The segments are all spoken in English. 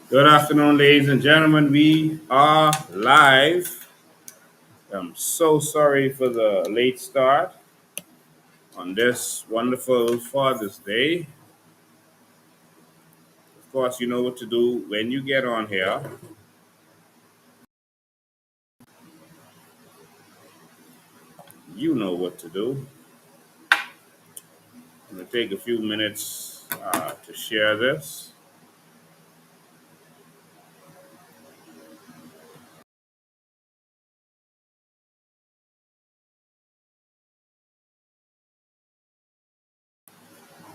Good afternoon, ladies and gentlemen. We are live. I'm so sorry for the late start on this wonderful Father's Day. Of course, you know what to do when you get on here. You know what to do. I'm going to take a few minutes to share this.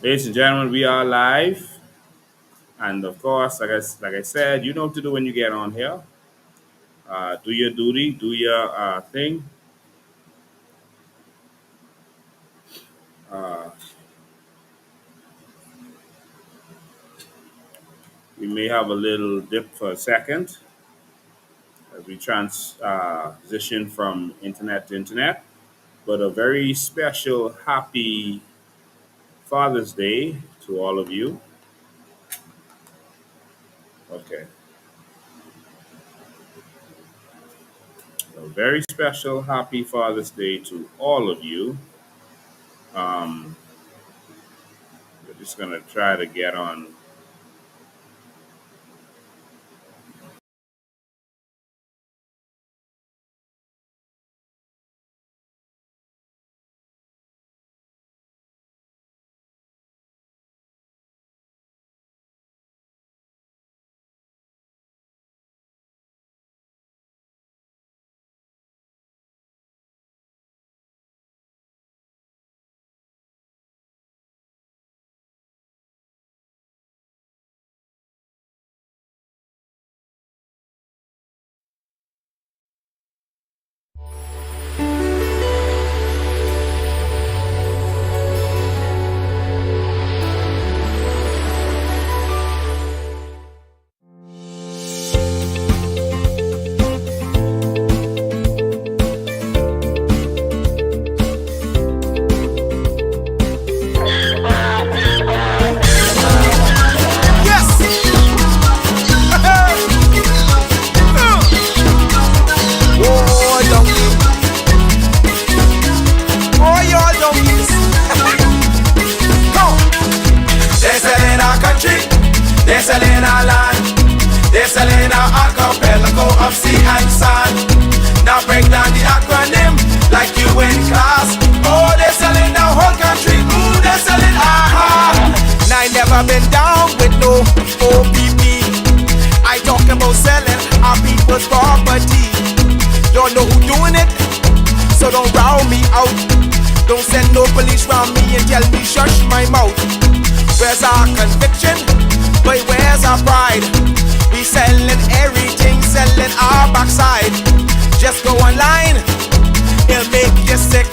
Ladies and gentlemen, we are live. And of course, like I said, you know what to do when you get on here. Do your duty, do your thing. Uh, we may have a little dip for a second as we transition from internet to internet. But a very special, happy Father's Day to all of you. Okay. A very special, happy Father's Day to all of you. Um, we're just going to try to get on. They're selling our land, they're selling our archipelago of sea and sand. Now break down the acronym like you in class. Oh, they're selling the whole country, they're selling aha. And I never been down with no OPP. I talk about selling our people's property. Don't know who doing it, so don't round me out. Don't send no police round me and tell me shush my mouth. Where's our conviction? But where's our pride? We selling everything, selling our backside. Just go online, it'll make you sick.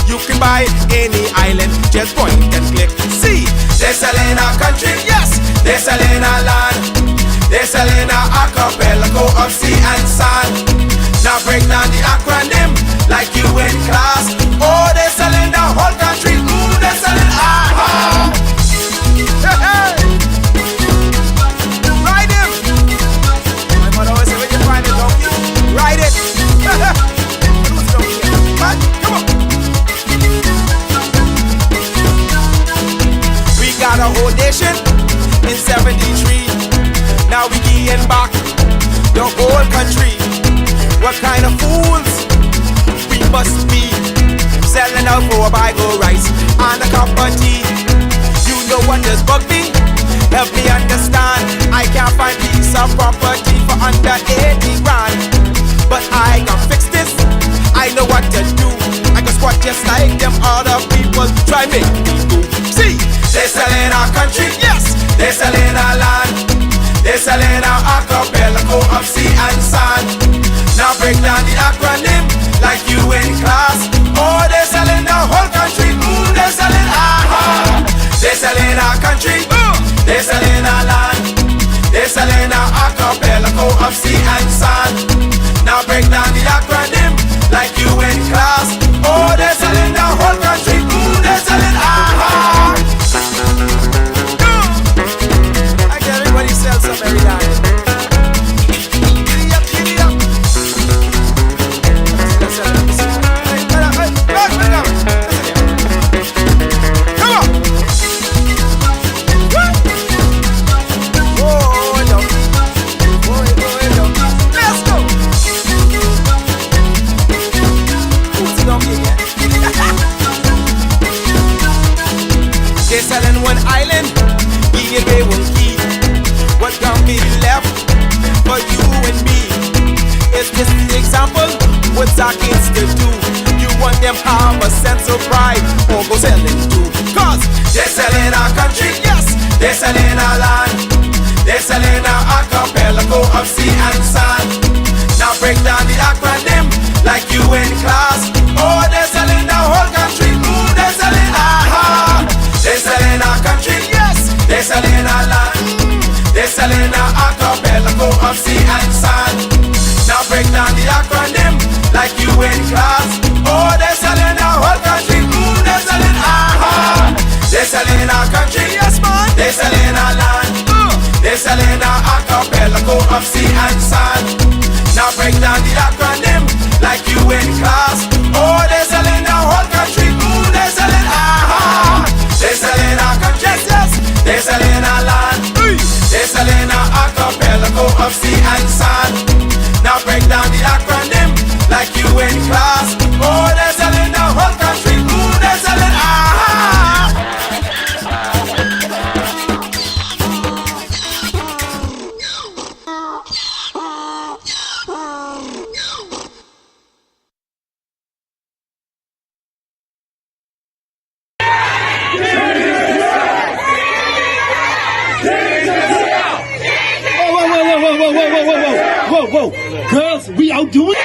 You can buy any island, just point and click. See, they're selling our country, yes. They're selling our land, they're selling our archipelago of sea and sand. Now break down the acronym like you in class. Oh, they're selling the whole country, they're selling aha. Hey, hey. Ride him. My mother always say when you find a donkey, ride it. Who's donkey? Man, come on. We got a whole nation in 73. Now we getting back the whole country. What kind of fools we must be, selling out for a bag of rice and a cup of tea. You know what does bug me? Help me understand. I can't find piece of property for under 80 grand. But I can fix this, I know what to do. I can squat just like them other people try make me do. See, they're selling our country, yes. They're selling our land, they're selling our archipelago of sea and sand. Now break down the acronym like you in class. Oh, they're selling the whole country, they're selling aha. They're selling our country, they're selling our land, they're selling our archipelago of sea and sand. Now break down the acronym like you in class. Oh, they're selling the whole country, they're selling aha. I get everybody sells some every day. want them have a sense of pride or go selling too. Cause they're selling our country, yes, they're selling our land. They're selling our archipelago of sea and sand. Now break down the acronym like you in class. Oh, they're selling the whole country. Ooh, they're selling aha. They're selling our country, yes, they're selling our land. They're selling our archipelago of sea and sand. Now break down the acronym like you in class. Oh, they're selling our whole country. Ooh, they're selling aha. They're selling our country, yes man. They're selling our land. They're selling our archipelago of sea and sand. Now break down the acronym like you in class. Oh, they're selling the whole country. Ooh, they're selling aha. They're selling our country, yes. They're selling our land. They're selling our archipelago of sea and sand. Now break down the acronym like you in class. Oh, they're selling the whole country. Ooh, they're selling aha. Whoa. Girls, we outdoing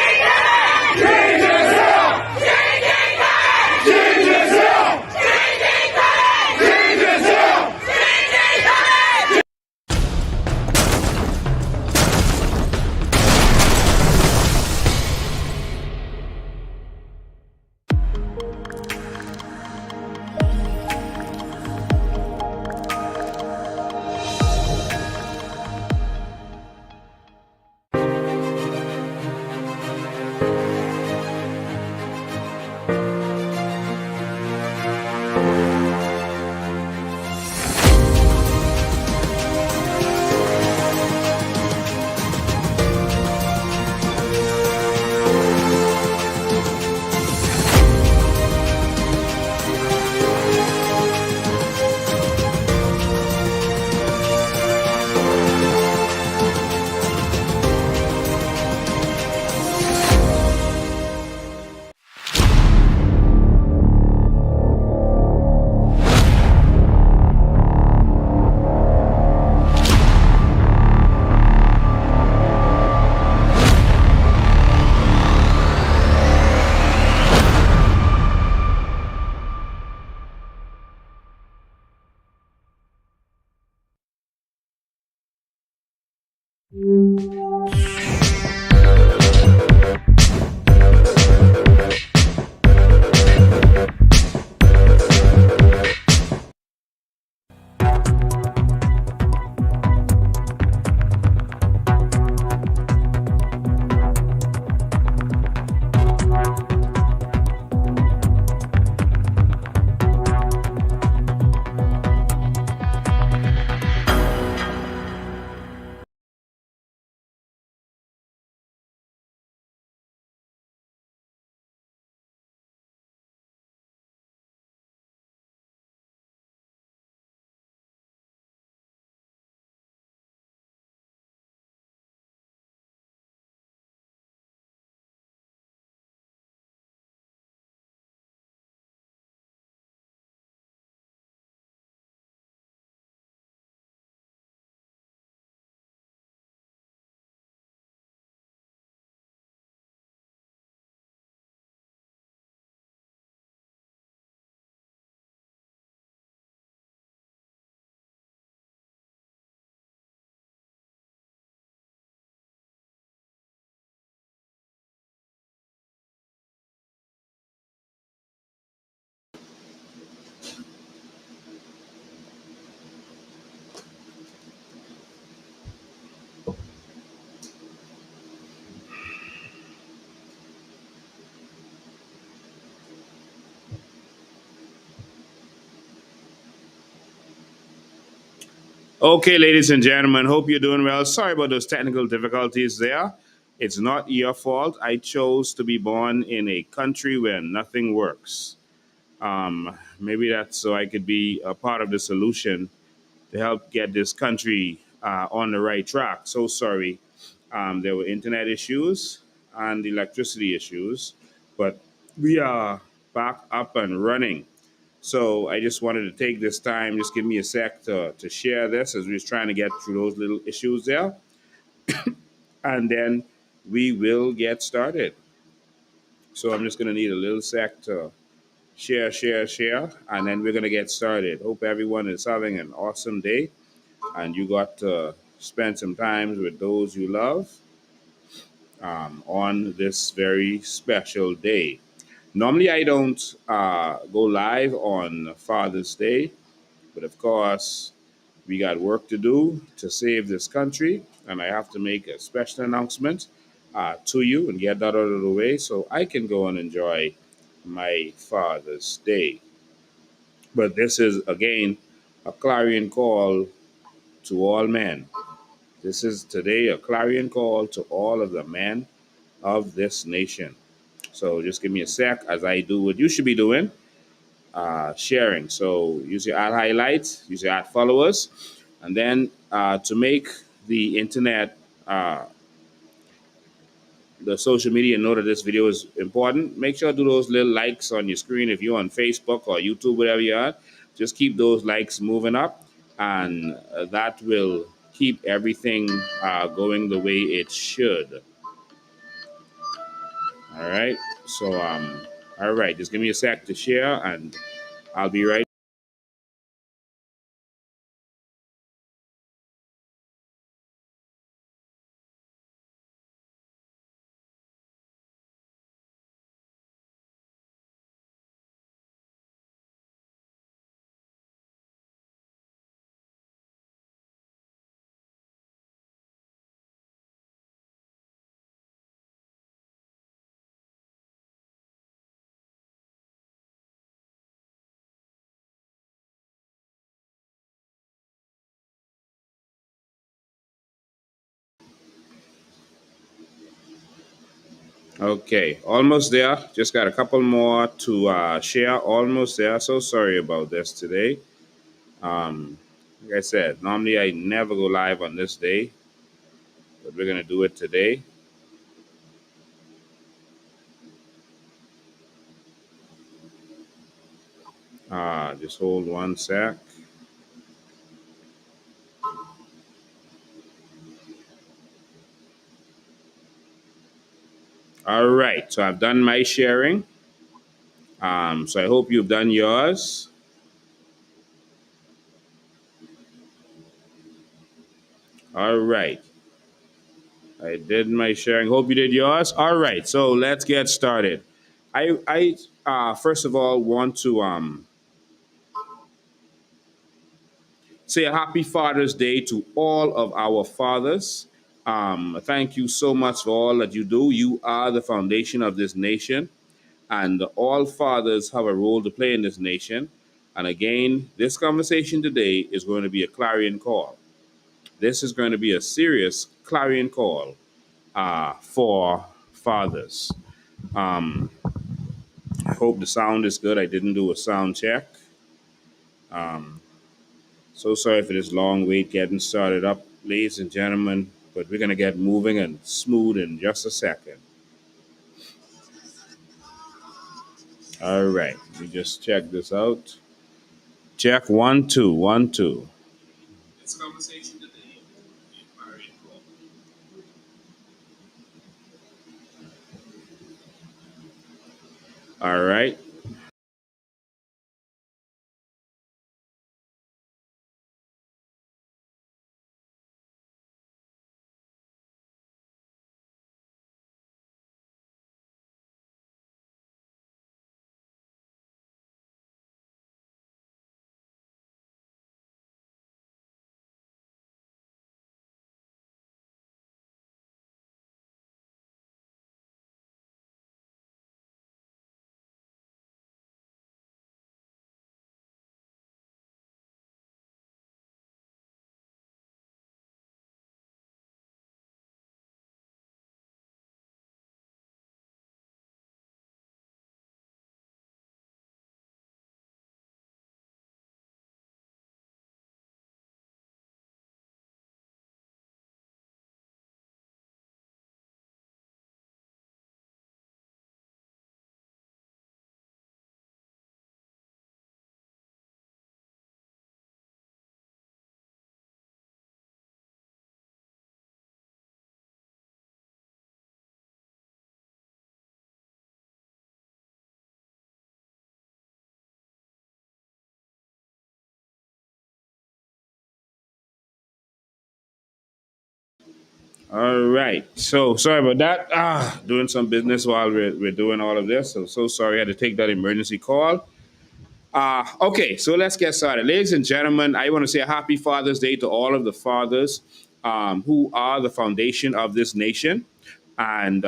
Okay, ladies and gentlemen, hope you're doing well. Sorry about those technical difficulties there. It's not your fault. I chose to be born in a country where nothing works. Maybe that's so I could be a part of the solution to help get this country on the right track. So sorry. There were internet issues and electricity issues, but We are back up and running. So I just wanted to take this time, just give me a sec to share this as we was trying to get through those little issues there. And then we will get started. So I'm just going to need a little sec to share, and then we're going to get started. Hope everyone is having an awesome day and you got to spend some time with those you love on this very special day. Normally, I don't go live on Father's Day, but of course, we got work to do to save this country, and I have to make a special announcement to you and get that out of the way so I can go and enjoy my Father's Day. But this is, again, a clarion call to all men. This is today a clarion call to all of the men of this nation. So just give me a sec as I do what you should be doing, sharing. So use your ad highlights, use your ad followers, and then to make the internet, the social media know that this video is important, make sure to do those little likes on your screen if you're on Facebook or YouTube, whatever you are. Just keep those likes moving up, and that will keep everything going the way it should. All right. So, all right. Just give me a sec to share, and I'll be right. Okay, almost there. Just got a couple more to share. Almost there. So sorry about this today. Um, like I said, normally I never go live on this day, but we're gonna do it today. Just hold one sec. All right, so I've done my sharing. So I hope you've done yours. All right, I did my sharing. Hope you did yours. All right, so let's get started. I first of all want to say a happy Father's Day to all of our fathers. Thank you so much for all that you do. You are the foundation of this nation, and all fathers have a role to play in this nation. And again, this conversation today is going to be a clarion call. This is going to be a serious clarion call for fathers. Um, I hope the sound is good. I didn't do a sound check. So sorry for this long wait getting started up, ladies and gentlemen, but we're going to get moving and smooth in just a second. All right, let me just check this out. Check 1 2 1 2. This conversation today. All right. All right. So sorry about that. Doing some business while we're doing all of this. So sorry I had to take that emergency call. Okay, so let's get started. Ladies and gentlemen, I want to say a happy Father's Day to all of the fathers who are the foundation of this nation. And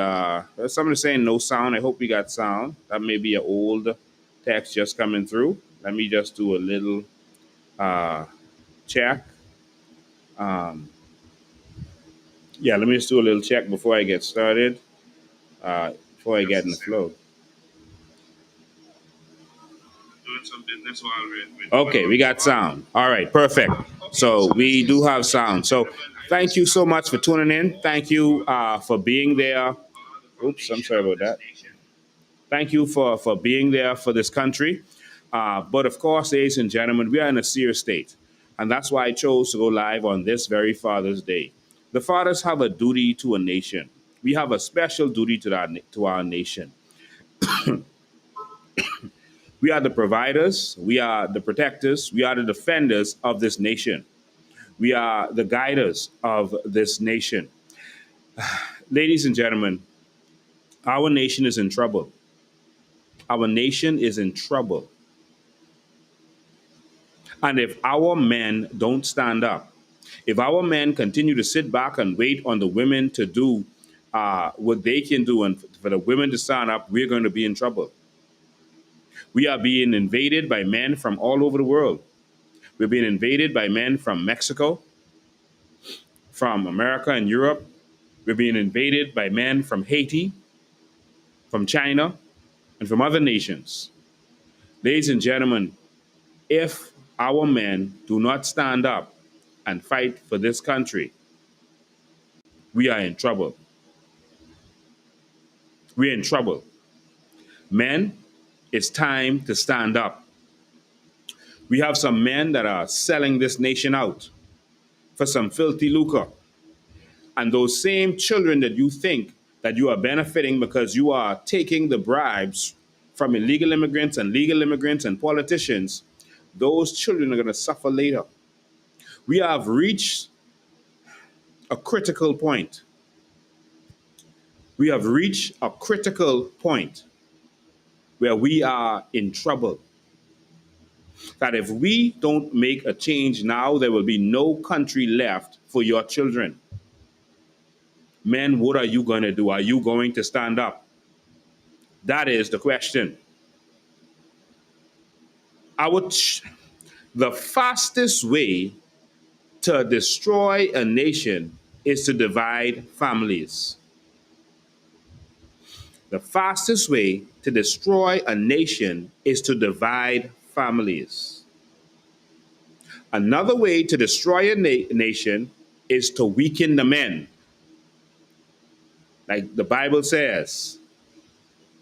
somebody saying no sound. I hope we got sound. That may be an old text just coming through. Let me just do a little check. Yeah, let me just do a little check before I get started, before I get in the flow. Okay, we got sound. All right, perfect. So we do have sound. So thank you so much for tuning in. Thank you for being there. Oops, I'm sorry about that. Thank you for being there for this country. But of course, ladies and gentlemen, we are in a serious state. And that's why I chose to go live on this very Father's Day. The fathers have a duty to a nation. We have a special duty to our nation. We are the providers, we are the protectors, we are the defenders of this nation. We are the guiders of this nation. Ladies and gentlemen, our nation is in trouble. Our nation is in trouble. And if our men don't stand up, if our men continue to sit back and wait on the women to do what they can do and for the women to stand up, we're going to be in trouble. We are being invaded by men from all over the world. We're being invaded by men from Mexico, from America and Europe. We're being invaded by men from Haiti, from China, and from other nations. Ladies and gentlemen, if our men do not stand up and fight for this country, we are in trouble. We're in trouble. Men, it's time to stand up. We have some men that are selling this nation out for some filthy lucre. And those same children that you think that you are benefiting because you are taking the bribes from illegal immigrants and legal immigrants and politicians, those children are going to suffer later. We have reached a critical point. We have reached a critical point where we are in trouble. That if we don't make a change now, there will be no country left for your children. Men, what are you going to do? Are you going to stand up? That is the question. The fastest way to destroy a nation is to divide families. The fastest way to destroy a nation is to divide families. Another way to destroy a nation is to weaken the men. Like the Bible says,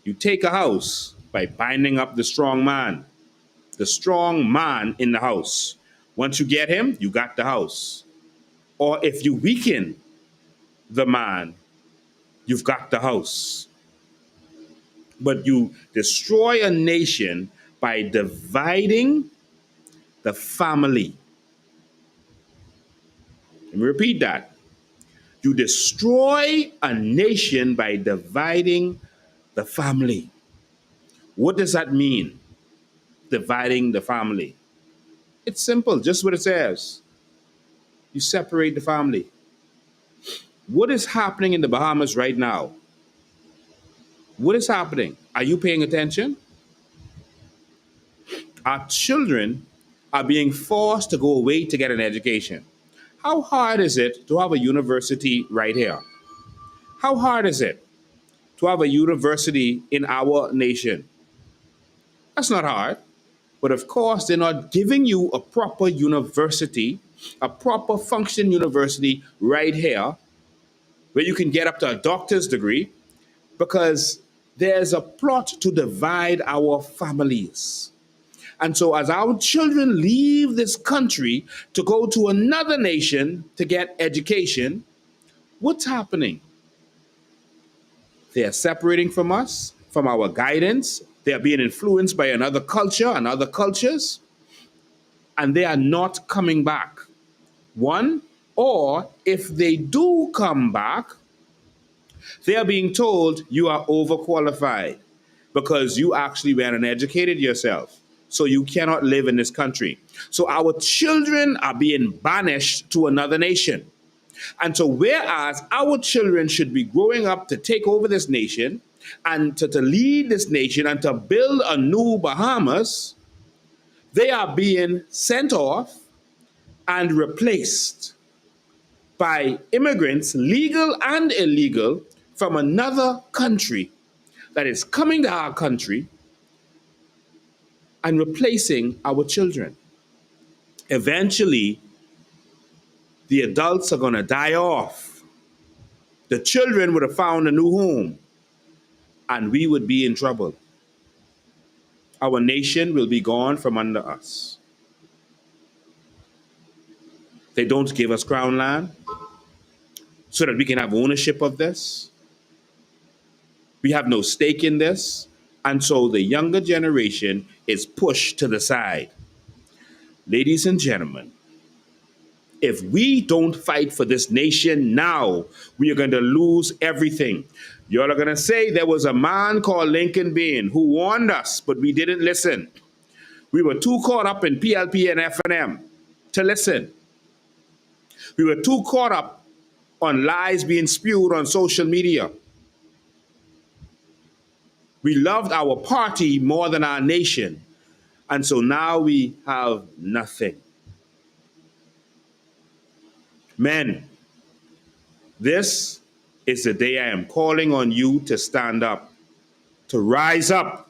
you take a house by binding up the strong man in the house. Once you get him, you got the house. Or if you weaken the man, you've got the house. But you destroy a nation by dividing the family. Let me repeat that. You destroy a nation by dividing the family. What does that mean? Dividing the family. It's simple, just what it says. You separate the family. What is happening in the Bahamas right now? What is happening? Are you paying attention? Our children are being forced to go away to get an education. How hard is it to have a university right here? How hard is it to have a university in our nation? That's not hard. But of course, they're not giving you a proper university, a proper function university right here where you can get up to a doctor's degree because there's a plot to divide our families. And so as our children leave this country to go to another nation to get education, what's happening? They are separating from us, from our guidance. They are being influenced by another culture and other cultures, and they are not coming back. One, Or if they do come back, they are being told you are overqualified because you actually went and educated yourself. So you cannot live in this country. So our children are being banished to another nation. And so, whereas our children should be growing up to take over this nation and to lead this nation and to build a new Bahamas, they are being sent off and replaced by immigrants, legal and illegal, from another country that is coming to our country and replacing our children. Eventually, the adults are going to die off. The children would have found a new home, and we would be in trouble. Our nation will be gone from under us. They don't give us crown land so that we can have ownership of this. We have no stake in this. And so the younger generation is pushed to the side. Ladies and gentlemen, if we don't fight for this nation now, we are going to lose everything. Y'all are going to say there was a man called Lincoln Bain who warned us, but we didn't listen. We were too caught up in PLP and FNM to listen. We were too caught up on lies being spewed on social media. We loved our party more than our nation. And so now we have nothing. Men, this is the day I am calling on you to stand up, to rise up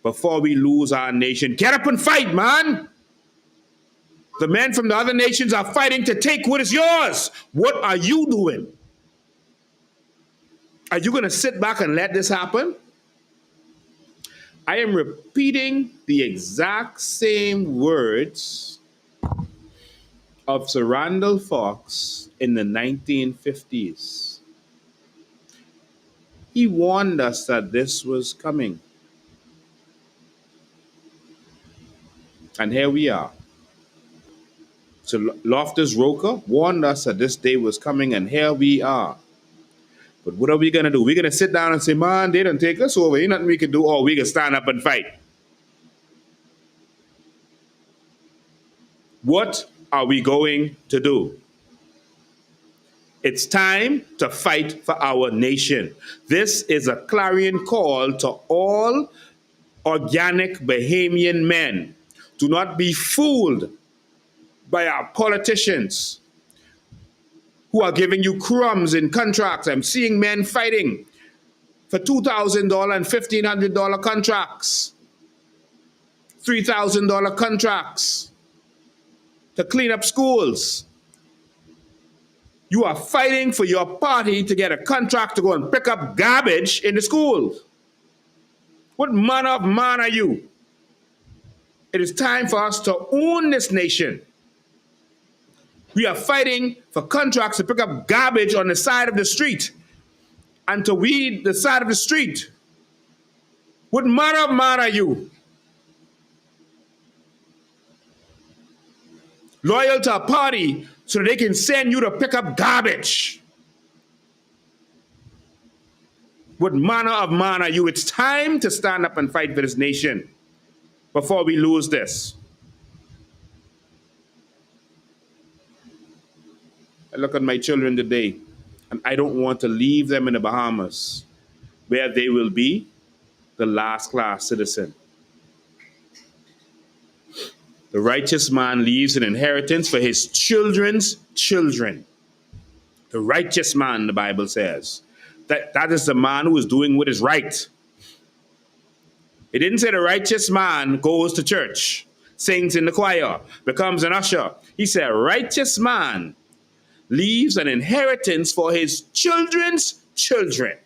before we lose our nation. Get up and fight, man. The men from the other nations are fighting to take what is yours. What are you doing? Are you going to sit back and let this happen? I am repeating the exact same words of Sir Randall Fox in the 1950s. He warned us that this was coming. And here we are. So Loftus Roker warned us that this day was coming, and here we are. But what are we going to do? We're going to sit down and say, man, they don't take us over. Ain't nothing we can do, or we can stand up and fight. What are we going to do? It's time to fight for our nation. This is a clarion call to all organic Bahamian men. Do not be fooled by our politicians who are giving you crumbs in contracts. I'm seeing men fighting for $2,000 and $1,500 contracts, $3,000 contracts to clean up schools. You are fighting for your party to get a contract to go and pick up garbage in the schools. What manner of man are you? It is time for us to own this nation. We are fighting for contracts to pick up garbage on the side of the street and to weed the side of the street. What manner of man are you? Loyal to a party so that they can send you to pick up garbage. What manner of man are you? It's time to stand up and fight for this nation before we lose this. I look at my children today, and I don't want to leave them in the Bahamas, where they will be the last class citizen. The righteous man leaves an inheritance for his children's children. The righteous man, the Bible says, that is the man who is doing what is right. It didn't say the righteous man goes to church, sings in the choir, becomes an usher. He said, righteous man leaves an inheritance for his children's children.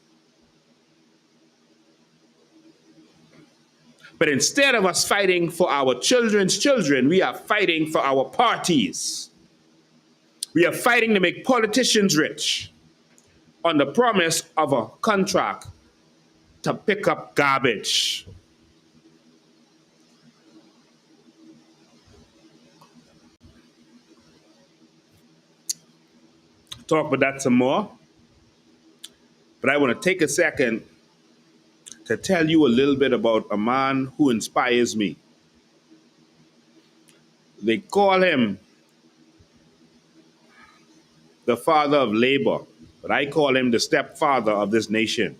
But instead of us fighting for our children's children, we are fighting for our parties. We are fighting to make politicians rich on the promise of a contract to pick up garbage. talk about that some more. But I want to take a second to tell you a little bit about a man who inspires me. They call him the father of labor, but I call him the stepfather of this nation.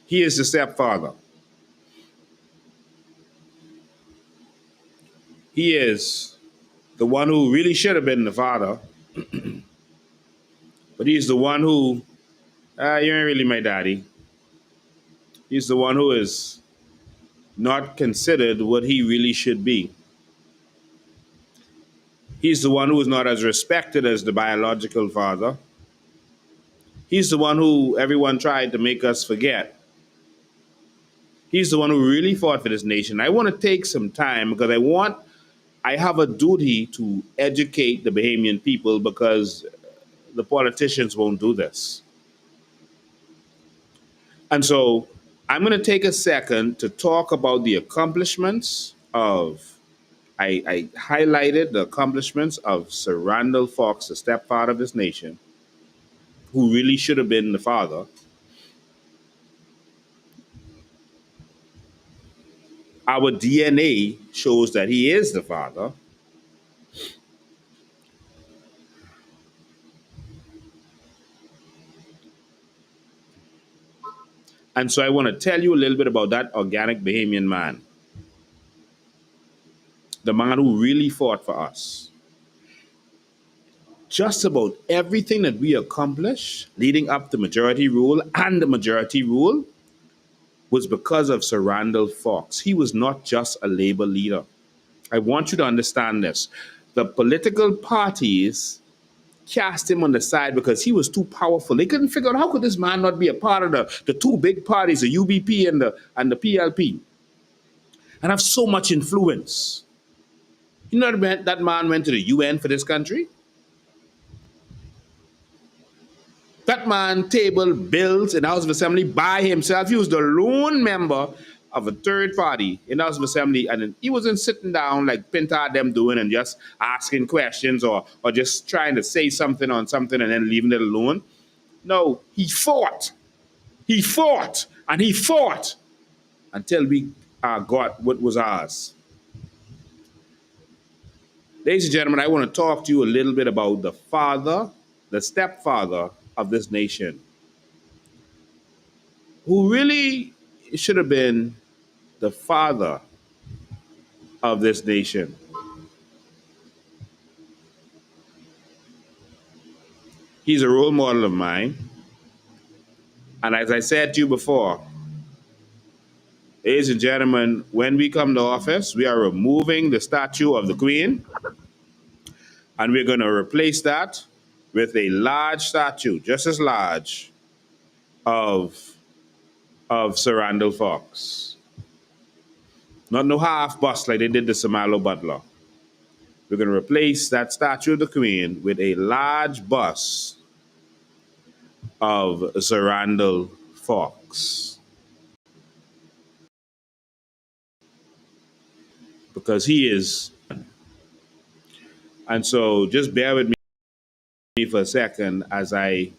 He is the stepfather. He is the one who really should have been the father, but he's the one who, you ain't really my daddy. He's the one who is not considered what he really should be. He's the one who is not as respected as the biological father. He's the one who everyone tried to make us forget. He's the one who really fought for this nation. I want to take some time because I have a duty to educate the Bahamian people because the politicians won't do this. And so I'm going to take a second to talk about the accomplishments of, I highlighted the accomplishments of Sir Randall Fox, the stepfather of this nation, who really should have been the father. Our DNA shows that he is the father. And so I want to tell you a little bit about that organic Bahamian man, the man who really fought for us. Just about everything that we accomplished leading up to majority rule and the majority rule was because of Sir Randall Fox. He was not just a labor leader. I want you to understand this. The political parties cast him on the side because he was too powerful. They couldn't figure out how could this man not be a part of the two big parties, the UBP and the PLP, and have so much influence. You know that man went to the UN for this country? That man tabled bills in the House of Assembly by himself. He was the lone member of a third party in the House of Assembly, and he wasn't sitting down like Pinta had them doing and just asking questions or just trying to say something on something and then leaving it alone. No, he fought. He fought and he fought until we got what was ours. Ladies and gentlemen, I want to talk to you a little bit about the father, the stepfather of this nation, who really should have been the father of this nation. He's a role model of mine. And as I said to you before, ladies and gentlemen, when we come to office, we are removing the statue of the Queen, and we're going to replace that with a large statue, just as large, of Sir Randall Fox. Not no half bust like they did the Samalo Butler. We're going to replace that statue of the Queen with a large bust of Sir Randall Fox. Because he is. And so just bear with me for a second as I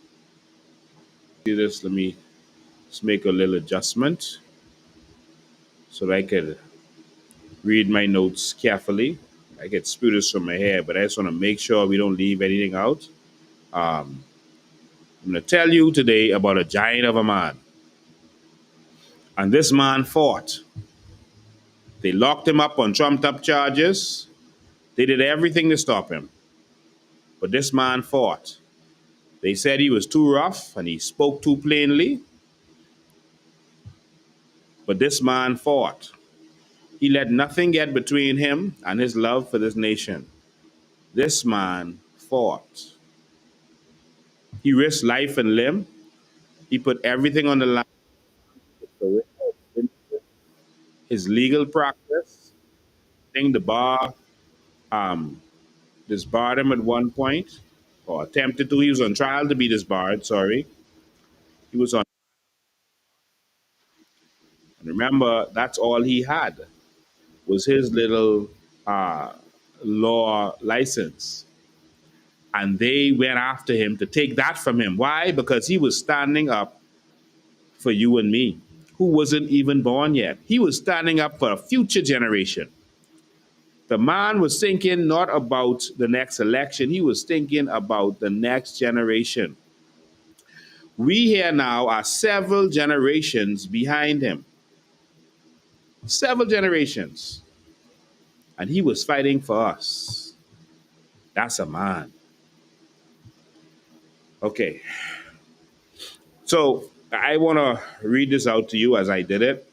do this. Let me just make a little adjustment so that I could read my notes carefully. I get sputters from my hair, but I just want to make sure we don't leave anything out. I'm going to tell you today about a giant of a man. And this man fought. They locked him up on trumped-up charges. They did everything to stop him. But this man fought. They said he was too rough and he spoke too plainly. But this man fought. He let nothing get between him and his love for this nation. This man fought. He risked life and limb. He put everything on the line. His legal practice. I think the bar disbarred him at one point, or attempted to. He was on trial to be disbarred, sorry. He was on. And remember, that's all he had was his little law license. And they went after him to take that from him. Why? Because he was standing up for you and me, who wasn't even born yet. He was standing up for a future generation. The man was thinking not about the next election, he was thinking about the next generation. We here now are several generations behind him. Several generations. And he was fighting for us. That's a man. Okay. So I want to read this out to you as I did it.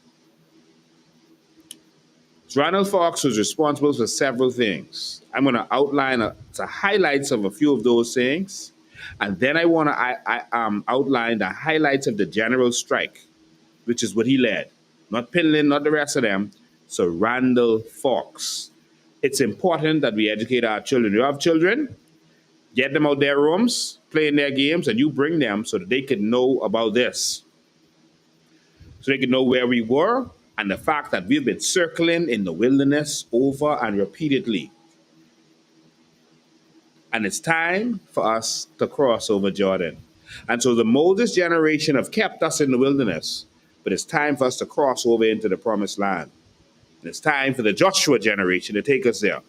Ronald Fox was responsible for several things. I'm going to outline the highlights of a few of those things. And then I want to outline the highlights of the general strike, which is what he led. Not Pinlin, not the rest of them. So Randall Fox. It's important that we educate our children. You have children, get them out their rooms, playing their games, and you bring them so that they can know about this. So they can know where we were and the fact that we've been circling in the wilderness over and repeatedly. And it's time for us to cross over Jordan. And so the Moses generation have kept us in the wilderness, but it's time for us to cross over into the promised land. And it's time for the Joshua generation to take us there.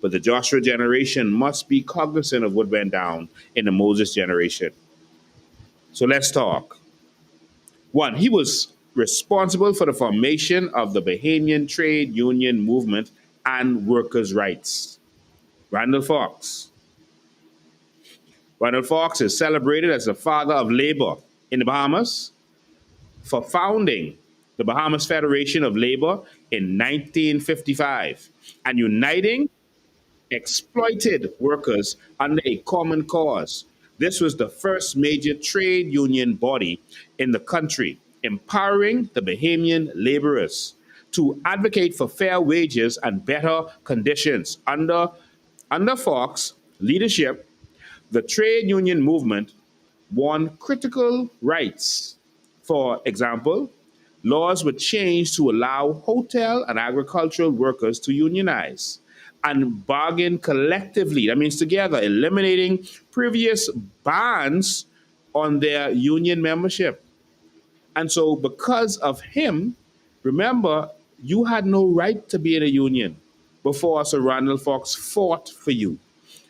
But the Joshua generation must be cognizant of what went down in the Moses generation. So let's talk. One, he was responsible for the formation of the Bahamian trade union movement and workers' rights. Randall Fox. Randall Fox is celebrated as the father of labor in the Bahamas for founding the Bahamas Federation of Labor in 1955 and uniting exploited workers under a common cause. This was the first major trade union body in the country, empowering the Bahamian laborers to advocate for fair wages and better conditions. Under Fox leadership, the trade union movement won critical rights. For example, laws were changed to allow hotel and agricultural workers to unionize and bargain collectively. That means together, eliminating previous bans on their union membership. And so because of him, remember, you had no right to be in a union before Sir Randall Fox fought for you.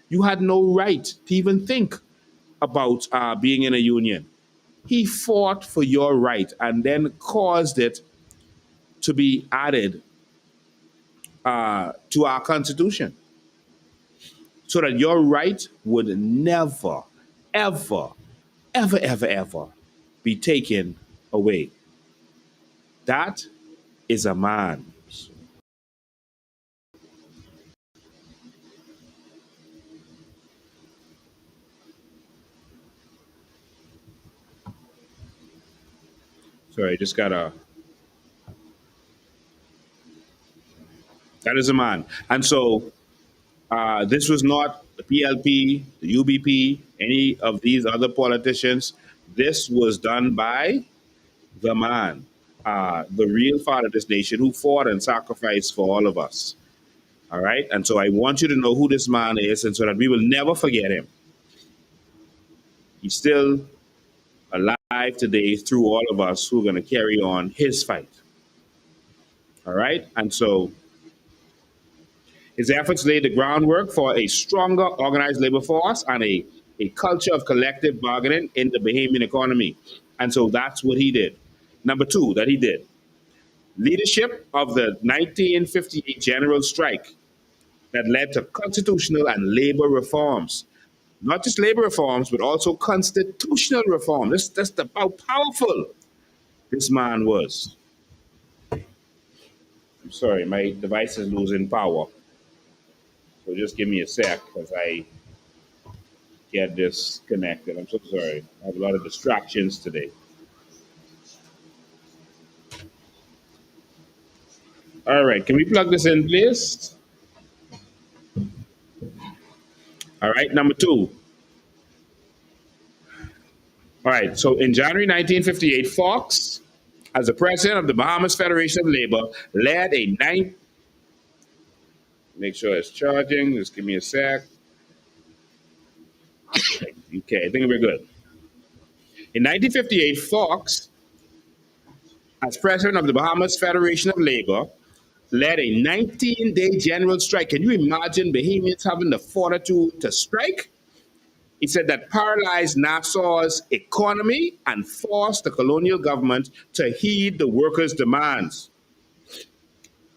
You had no right to even think about being in a union. He fought for your right and then caused it to be added to our Constitution so that your right would never, ever, ever, ever, ever be taken away. That is a man. Sorry, just gotta. That is a man. And so this was not the PLP, the UBP, any of these other politicians. This was done by the man, the real father of this nation who fought and sacrificed for all of us. All right. And so I want you to know who this man is, and so that we will never forget him. He's still alive today through all of us who are going to carry on his fight. All right. And so his efforts laid the groundwork for a stronger organized labor force and a culture of collective bargaining in the Bahamian economy. And so that's what he did. Number two, that he did. Leadership of the 1958 general strike that led to constitutional and labor reforms. Not just labor reforms, but also constitutional reform. That's how powerful this man was. I'm sorry, my device is losing power. So just give me a sec as I get this connected. I'm so sorry. I have a lot of distractions today. All right, can we plug this in, please? All right, number two. All right, so in January 1958, Fox, as the president of the Bahamas Federation of Labor, led a make sure it's charging, just give me a sec. Okay, I think we're good. In 1958, Fox, as president of the Bahamas Federation of Labor, led a 19-day general strike. Can you imagine Bahamians having the fortitude to strike? He said that paralyzed Nassau's economy and forced the colonial government to heed the workers' demands.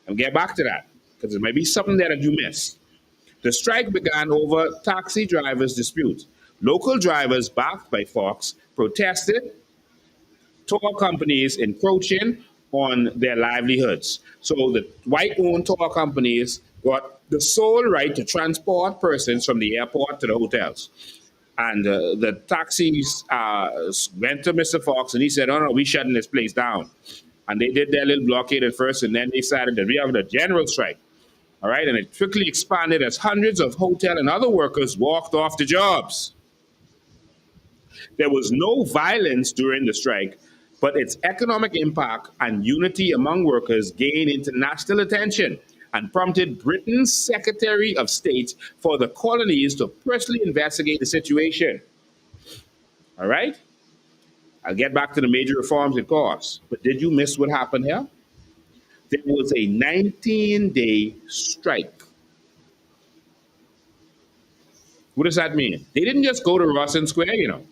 I'll get back to that because there may be something there that you missed. The strike began over taxi drivers' dispute. Local drivers, backed by Fox, protested tour companies encroaching on their livelihoods. So the white-owned tour companies got the sole right to transport persons from the airport to the hotels. And the taxis went to Mr. Fox and he said, oh no, we're shutting this place down. And they did their little blockade at first and then they decided that we have a general strike. All right, and it quickly expanded as hundreds of hotel and other workers walked off the jobs. There was no violence during the strike, but its economic impact and unity among workers gained international attention and prompted Britain's Secretary of State for the colonies to personally investigate the situation. All right? I'll get back to the major reforms it caused. But did you miss what happened here? There was a 19-day strike. What does that mean? They didn't just go to Russell Square, you know.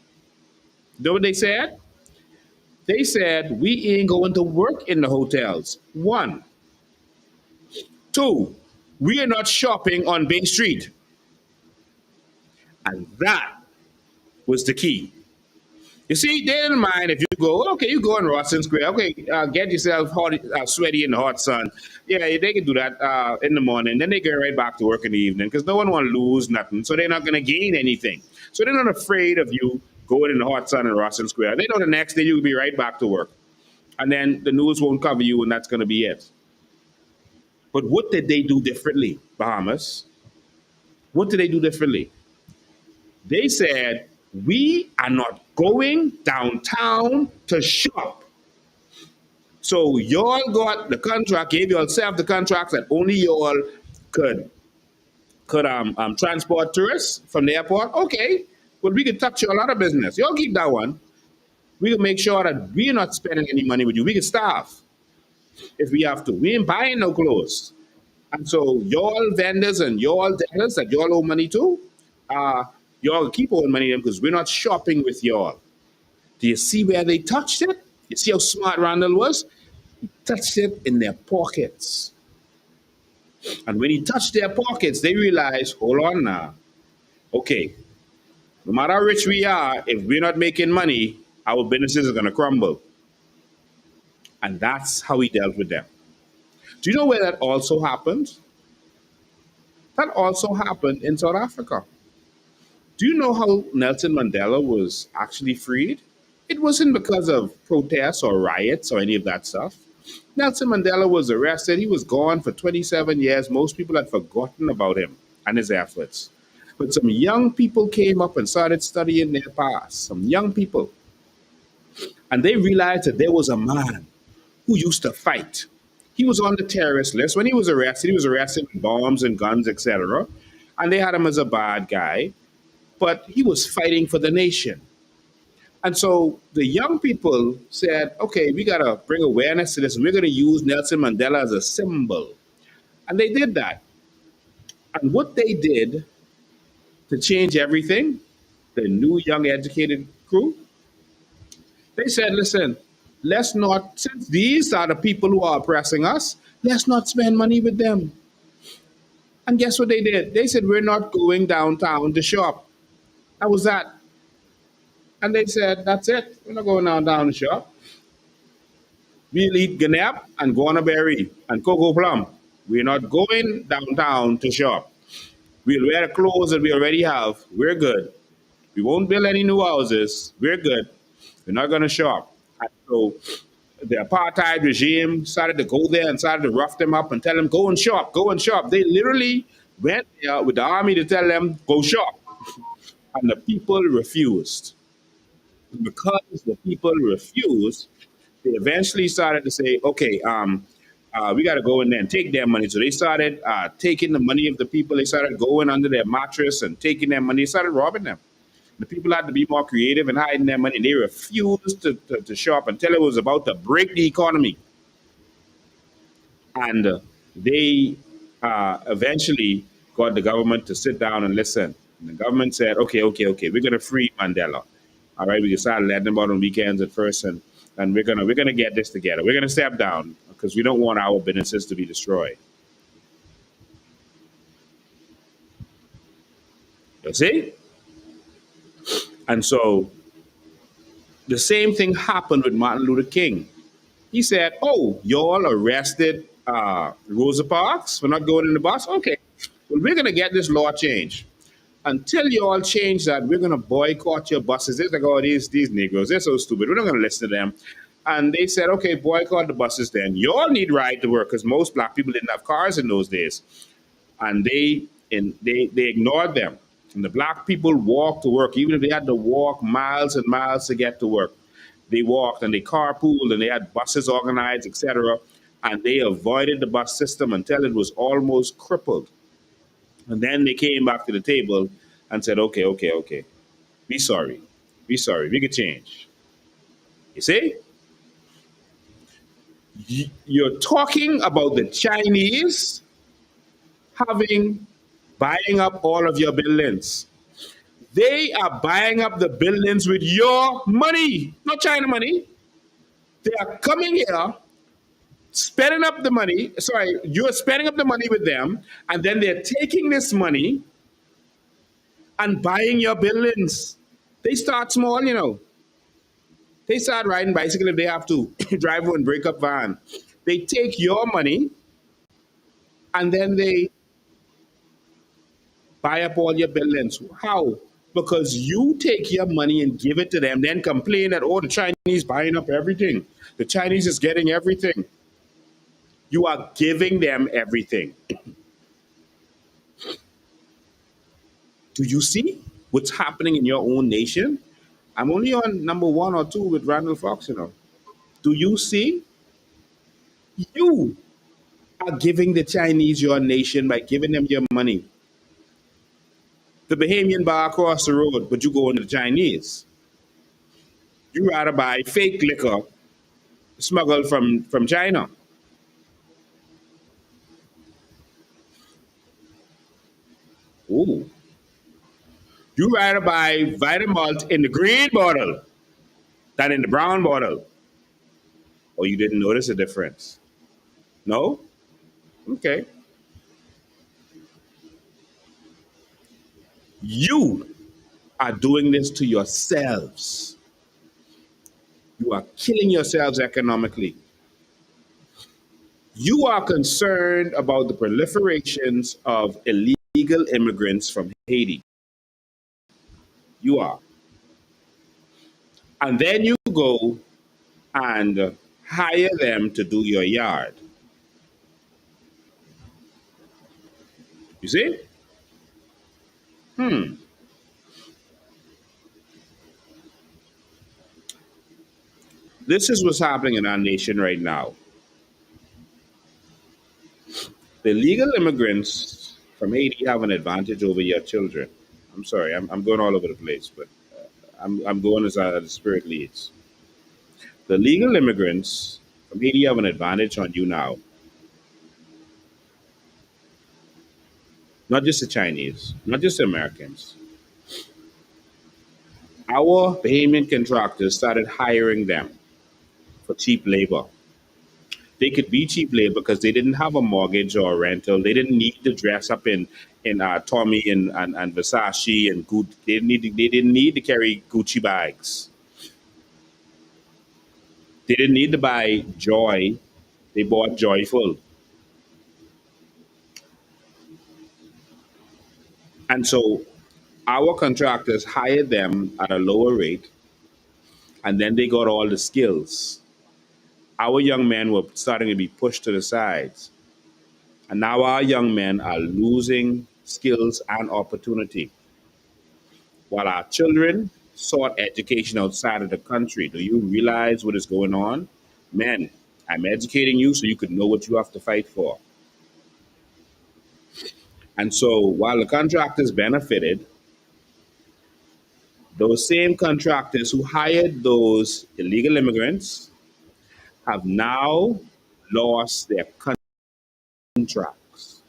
You know what they said? They said, we ain't going to work in the hotels. One. Two, we are not shopping on Bay Street. And that was the key. You see, they didn't mind if you go, okay, you go in Russell Square, okay, get yourself hot, sweaty in the hot sun. Yeah, they can do that in the morning. Then they get right back to work in the evening because no one want to lose nothing. So they're not going to gain anything. So they're not afraid of you going in the hot sun in Russell Square. They know the next day you'll be right back to work. And then the news won't cover you and that's going to be it. But what did they do differently, Bahamas? What did they do differently? They said, we are not going downtown to shop. So y'all got the contract, gave yourself the contract that only y'all could transport tourists from the airport. Okay, well, we could touch y'all out of business. Y'all keep that one. We can make sure that we're not spending any money with you. We can starve if we have to. We ain't buying no clothes. And so y'all vendors and y'all dealers that y'all owe money to, y'all keep owing money to them because we're not shopping with y'all. Do you see where they touched it? You see how smart Randall was? He touched it in their pockets. And when he touched their pockets, they realized, hold on now. Okay, no matter how rich we are, if we're not making money, our businesses are going to crumble. And that's how he dealt with them. Do you know where that also happened? That also happened in South Africa. Do you know how Nelson Mandela was actually freed? It wasn't because of protests or riots or any of that stuff. Nelson Mandela was arrested. He was gone for 27 years. Most people had forgotten about him and his efforts. But some young people came up and started studying their past, some young people. And they realized that there was a man who used to fight. He was on the terrorist list. When he was arrested with bombs and guns, etc. And they had him as a bad guy. But he was fighting for the nation. And so the young people said, okay, we got to bring awareness to this. And we're going to use Nelson Mandela as a symbol. And they did that. And what they did to change everything, the new young educated crew, they said, listen, let's not, since these are the people who are oppressing us, let's not spend money with them. And guess what they did? They said, we're not going downtown to shop. That was that. And they said, that's it. We're not going down to shop. We'll eat ganap and guanaberry and cocoa plum. We're not going downtown to shop. We'll wear the clothes that we already have. We're good. We won't build any new houses. We're good. We're not going to shop. And so the apartheid regime started to go there and started to rough them up and tell them, go and shop, go and shop. They literally went there with the army to tell them, go shop. And the people refused. Because the people refused, they eventually started to say, okay, we got to go in there and take their money. So they started taking the money of the people. They started going under their mattress and taking their money. They started robbing them. The people had to be more creative in hiding their money. They refused to show up until it was about to break the economy. And they eventually got the government to sit down and listen. And the government said, okay, okay, okay, we're going to free Mandela. All right, we decided letting him out on weekends at first, and we're gonna get this together. We're gonna step down because we don't want our businesses to be destroyed. You see? And so the same thing happened with Martin Luther King. He said, "Oh, y'all arrested Rosa Parks for not going in the bus? Okay, well, we're gonna get this law changed. Until you all change that, we're gonna boycott your buses." It's like, oh, these Negroes, they're so stupid. We're not gonna listen to them. And they said, okay, boycott the buses then. You all need ride to work because most black people didn't have cars in those days. And they ignored them. And the black people walked to work, even if they had to walk miles and miles to get to work. They walked and they carpooled and they had buses organized, etc. And they avoided the bus system until it was almost crippled. And then they came back to the table and said, okay, okay, okay, be sorry. Be sorry. We could change. You see? You're talking about the Chinese having buying up all of your buildings. They are buying up the buildings with your money, not China money. They are coming here, spending up the money. Sorry, you're spending up the money with them, and then they're taking this money and buying your buildings. They start small, you know. They start riding bicycle if they have to, drive one break up van. They take your money and then they buy up all your buildings. How? Because you take your money and give it to them, then complain that, oh, the Chinese buying up everything. The Chinese is getting everything. You are giving them everything. Do you see what's happening in your own nation? I'm only on number 1 or 2 with Randall Fox, you know. Do you see? You are giving the Chinese your nation by giving them your money. The Bahamian bar across the road, but you go into the Chinese. You rather buy fake liquor smuggled from China. Ooh. You rather buy Vitamalt in the green bottle than in the brown bottle. Oh, you didn't notice a difference? No? Okay. You are doing this to yourselves. You are killing yourselves economically. You are concerned about the proliferations of illegal immigrants from Haiti. You are. And then you go and hire them to do your yard. You see? This is what's happening in our nation right now. The illegal immigrants from Haiti have an advantage over your children. I'm sorry, I'm going all over the place, but I'm going as the spirit leads. The legal immigrants from Haiti have an advantage on you now. Not just the Chinese, not just the Americans. Our Bahamian contractors started hiring them for cheap labor. They could be cheap labor because they didn't have a mortgage or a rental. They didn't need to dress up in Tommy and Versace and Gucci. They didn't need to carry Gucci bags. They didn't need to buy Joy. They bought Joyful. And so our contractors hired them at a lower rate, and then they got all the skills. Our young men were starting to be pushed to the sides. And now our young men are losing skills and opportunity. While our children sought education outside of the country. Do you realize what is going on? Men, I'm educating you so you could know what you have to fight for. And so while the contractors benefited, Those same contractors who hired those illegal immigrants have now lost their contracts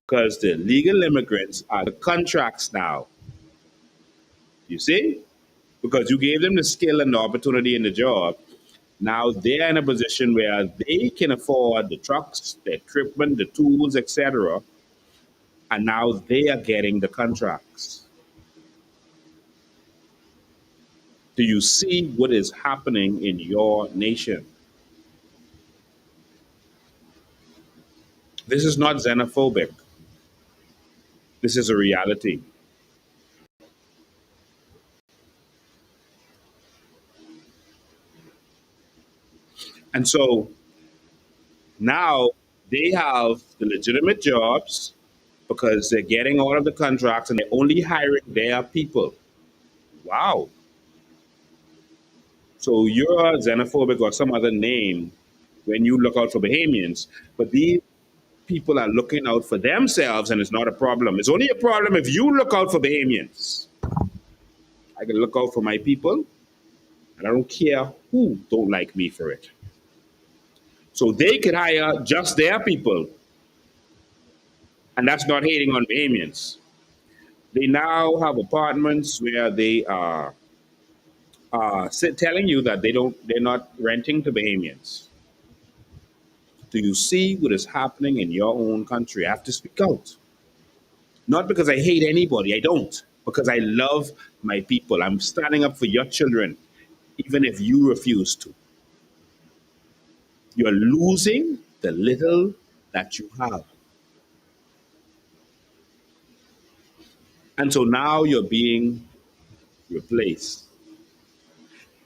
because the legal immigrants are the contracts now. You see? Because you gave them the skill and the opportunity in the job. Now they're in a position where they can afford the trucks, the equipment, the tools, etc. And now they are getting the contracts. Do you see what is happening in your nation? This is not xenophobic. This is a reality. And so now they have the legitimate jobs because they're getting all of the contracts and they're only hiring their people. Wow. So you're xenophobic or some other name when you look out for Bahamians, but these people are looking out for themselves and it's not a problem. It's only a problem if you look out for Bahamians. I can look out for my people and I don't care who don't like me for it. So they could hire just their people, and that's not hating on Bahamians. They now have apartments where they are telling you that they're not renting to Bahamians. Do you see what is happening in your own country? I have to speak out. Not because I hate anybody, I don't. Because I love my people. I'm standing up for your children, even if you refuse to. You're losing the little that you have. And so now you're being replaced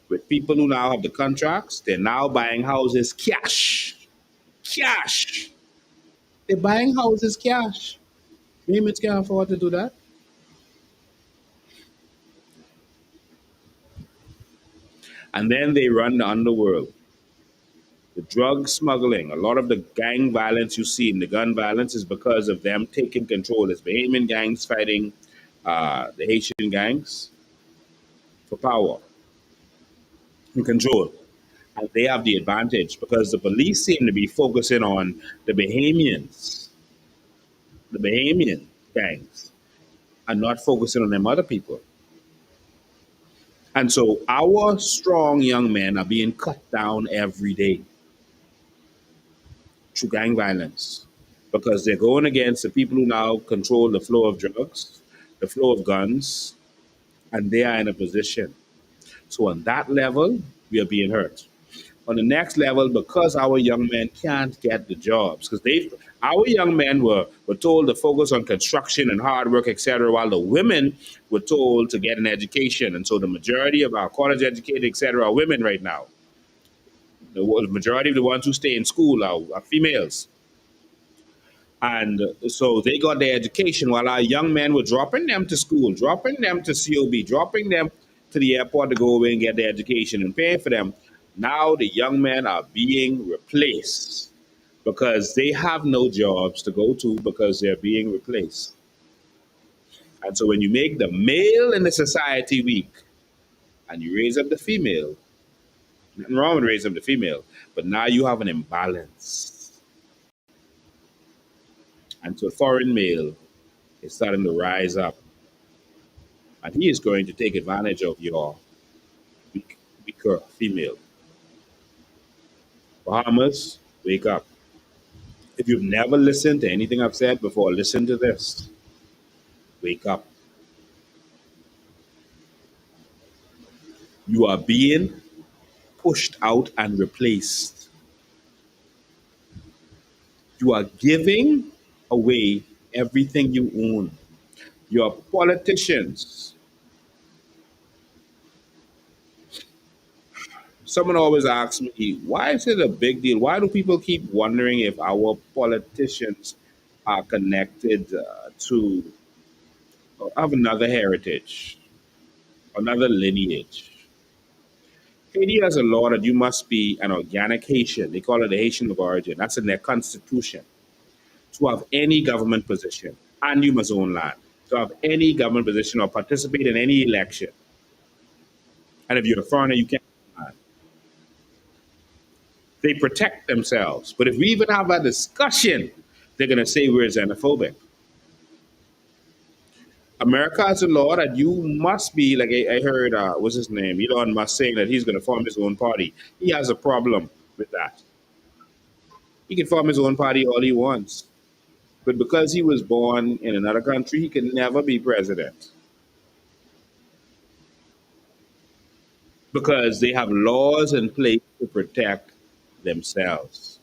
with people who now have the contracts. They're now buying houses cash. Cash. They're buying houses cash. Payments can't afford to do that. And then they run the underworld. The drug smuggling, a lot of the gang violence you see in the gun violence is because of them taking control. There's Bahamian gangs fighting the Haitian gangs for power and control. And they have the advantage because the police seem to be focusing on the Bahamians, the Bahamian gangs, and not focusing on them other people. And so our strong young men are being cut down every day through gang violence because they're going against the people who now control the flow of drugs, the flow of guns, and they are in a position. So on that level, we are being hurt. On the next level, because our young men can't get the jobs, because our young men were told to focus on construction and hard work, etc., while the women were told to get an education. And so the majority of our college educated, etc., are women right now. The majority of the ones who stay in school are females. And so they got their education while our young men were dropping them to school, dropping them to COB, dropping them to the airport to go away and get their education and paying for them. Now the young men are being replaced because they have no jobs to go to because they're being replaced. And so when you make the male in the society weak and you raise up the female, nothing wrong with raising up the female, but now you have an imbalance. And so foreign male is starting to rise up. And he is going to take advantage of your weaker female. Bahamas, wake up. If you've never listened to anything I've said before, listen to this. Wake up. You are being pushed out and replaced. You are giving away everything you own. Your politicians. Someone always asks me, why is it a big deal? Why do people keep wondering if our politicians are connected to have another heritage, another lineage? Haiti has a law that you must be an organic Haitian. They call it the Haitian of origin. That's in their constitution. To have any government position, and you must own land. To have any government position or participate in any election. And if you're a foreigner, you can't. They protect themselves. But if we even have a discussion, they're going to say we're xenophobic. America has a law that you must be, like I heard, what's his name? Elon Musk saying that he's going to form his own party. He has a problem with that. He can form his own party all he wants. But because he was born in another country, he can never be president because they have laws in place to protect themselves.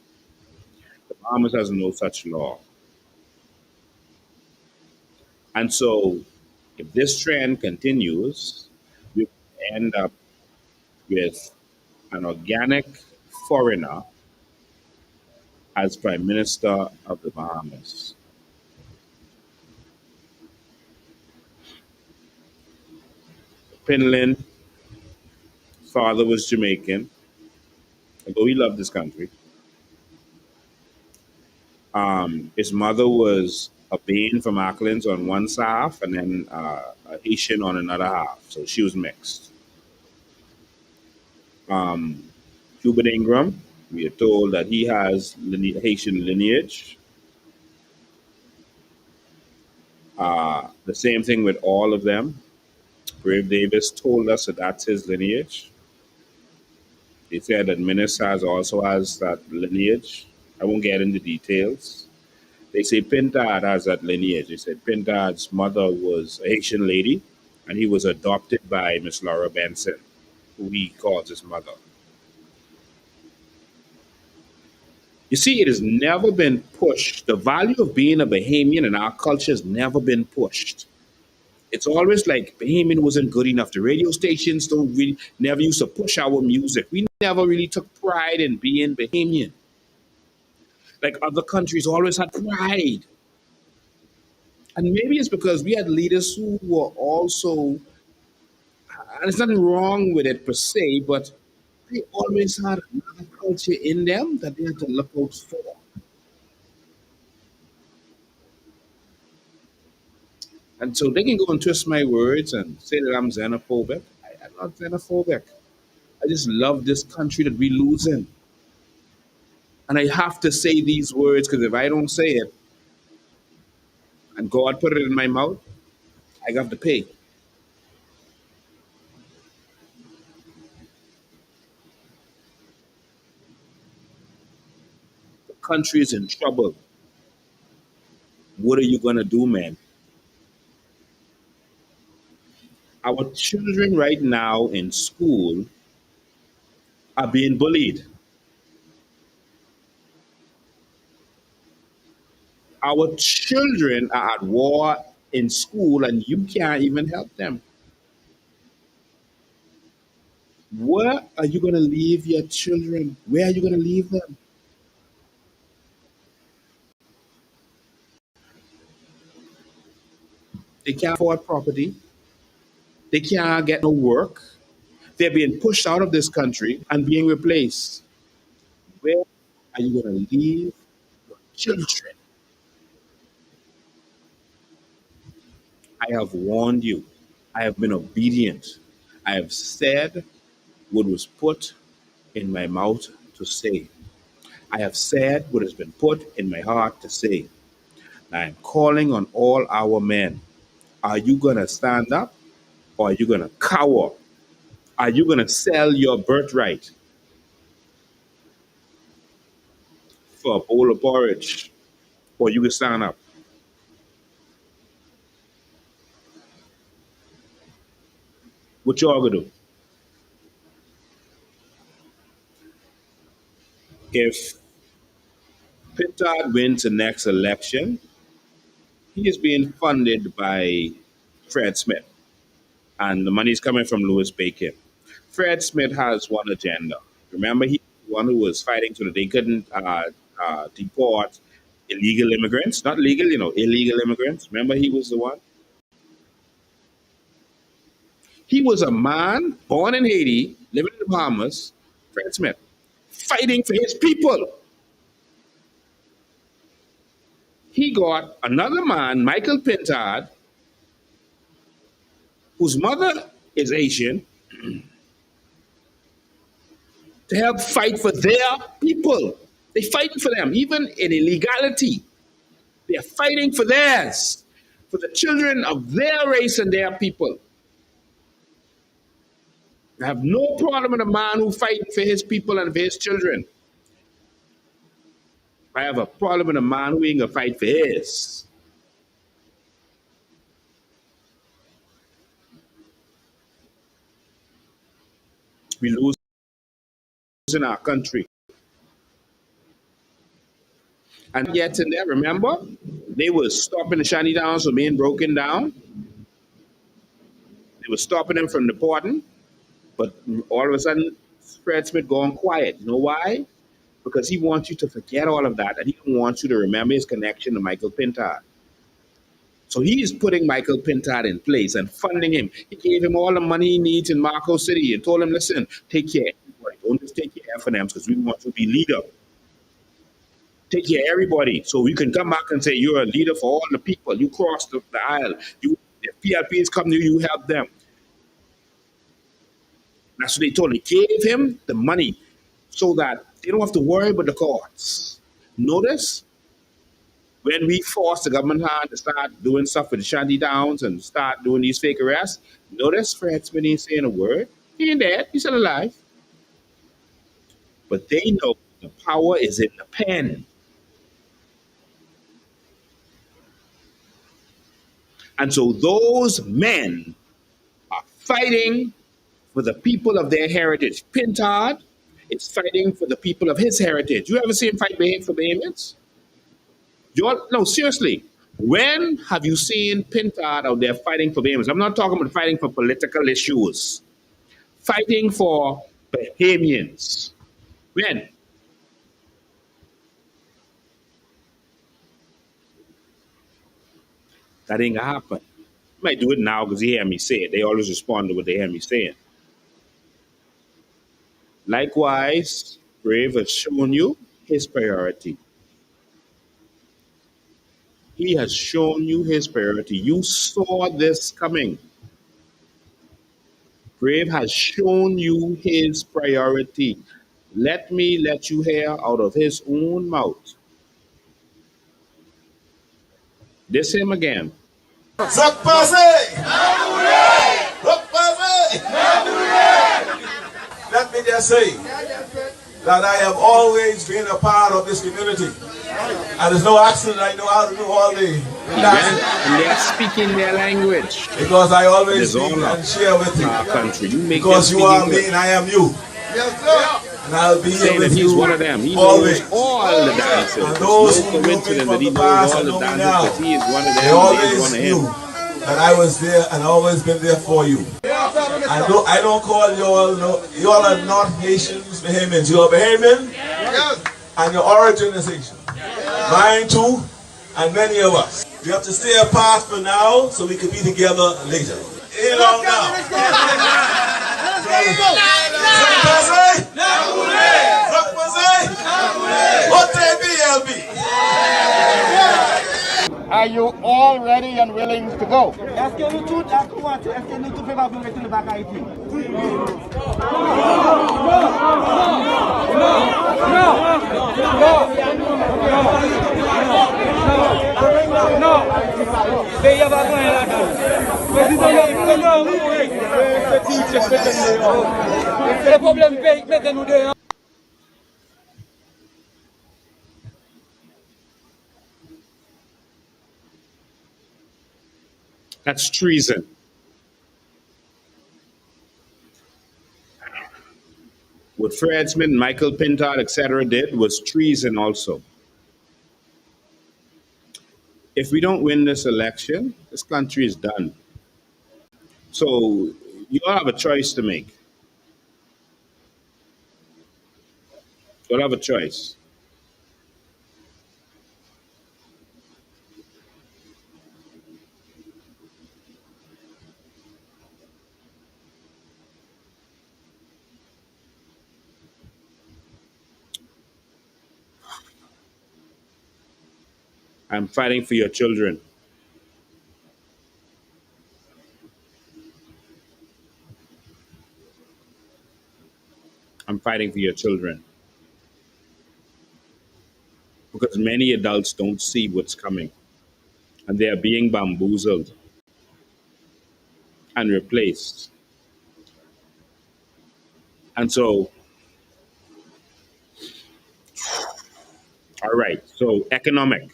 The Bahamas has no such law. And so, if this trend continues, we end up with an organic foreigner as Prime Minister of the Bahamas. Pinlin, father was Jamaican, although he loved this country. His mother was a Bain from Acklands on one half and then a Haitian on another half. So she was mixed. Cuban Ingram, we are told that he has Haitian lineage. The same thing with all of them. Brave Davis told us that that's his lineage. They said that Ministers also has that lineage. I won't get into details. They say Pintard has that lineage. They said Pintard's mother was a Haitian lady, and he was adopted by Miss Laura Benson, who he calls his mother. You see, it has never been pushed. The value of being a Bahamian in our culture has never been pushed. It's always like Bahamian wasn't good enough. The radio stations don't really never used to push our music. We never really took pride in being Bahamian. Like other countries always had pride. And maybe it's because we had leaders who were also, and there's nothing wrong with it per se, but they always had another culture in them that they had to look out for. And so they can go and twist my words and say that I'm xenophobic. I'm not xenophobic. I just love this country that we losing. And I have to say these words because if I don't say it and God put it in my mouth, I have to pay. The country is in trouble. What are you going to do, man? Our children right now in school are being bullied. Our children are at war in school and you can't even help them. Where are you going to leave your children? Where are you going to leave them? They can't afford property. They can't get no work. They're being pushed out of this country and being replaced. Where are you going to leave your children? I have warned you. I have been obedient. I have said what was put in my mouth to say. I have said what has been put in my heart to say. I am calling on all our men. Are you going to stand up or are you going to cower? Are you going to sell your birthright for a bowl of porridge? Or you can stand up? What y'all going to do? If Pittard wins the next election, he is being funded by Fred Smith, and the money is coming from Louis Bacon. Fred Smith has one agenda. Remember, he was the one who was fighting so that they couldn't deport illegal immigrants, not legal, illegal immigrants. Remember, he was the one. He was a man born in Haiti, living in the Bahamas, Fred Smith, fighting for his people. He got another man, Michael Pintard, whose mother is Asian, to help fight for their people. They're fighting for them, even in illegality. They're fighting for theirs, for the children of their race and their people. I have no problem with a man who fighting for his people and for his children. I have a problem with a man who ain't gonna fight for his. We lose in our country. And yet in there, remember, they were stopping the shanty towns from being broken down. They were stopping them from deporting. But all of a sudden, Fred Smith going quiet. You know why? Because he wants you to forget all of that, and he don't want you to remember his connection to Michael Pintard. So he is putting Michael Pintard in place and funding him. He gave him all the money he needs in Marco City and told him, listen, take care. Don't just take care for them because we want you to be leader. Take care of everybody so you can come back and say you're a leader for all the people. You cross the aisle. You, the PLPs come to you, you help them. That's what they told him. They gave him the money so that they don't have to worry about the courts. Notice when we forced the government hand to start doing stuff with the shanty towns and start doing these fake arrests, notice Fred Smith ain't saying a word. He ain't dead. He's still alive. But they know the power is in the pen. And so those men are fighting for the people of their heritage. Pintard is fighting for the people of his heritage. You ever see him fight for Bahamians? No, seriously. When have you seen Pintard out there fighting for Bahamians? I'm not talking about fighting for political issues. Fighting for Bahamians. When? That ain't gonna happen. You might do it now because he hear me say it. They always respond to what they hear me saying. Likewise, Brave has shown you his priority. He has shown you his priority. You saw this coming. Brave has shown you his priority. Let me let you hear out of his own mouth. This him again. Zak Pase! Zak Pase! Let me just say that I have always been a part of this community. And there's no accident I know how to do all the And they're speaking their language. because I always It is speak all and share with our you. country. You make Because them you speak are English. me and I am you. Yes, sir. And I'll be here Saying that with he's you one of them. He always. knows all the dances. And It's those no who know me coincidence from that he the knows past all and the know me dances now, because he is one of them. they He is always one of knew him. that I was there and always been there for you. I don't call you all, no, you all are not Haitians, Bahamians. You are Bahamian, and your origin is Haitian. Mine too, and many of us. We have to stay apart for now so we can be together later. In on now. Are you all ready and willing to go? That's treason. What Fred Smith, Michael Pintard, etc., did was treason also. If we don't win this election, this country is done. So you all have a choice to make. You all have a choice. I'm fighting for your children. I'm fighting for your children, because many adults don't see what's coming and they are being bamboozled and replaced. And so, all right, so economic.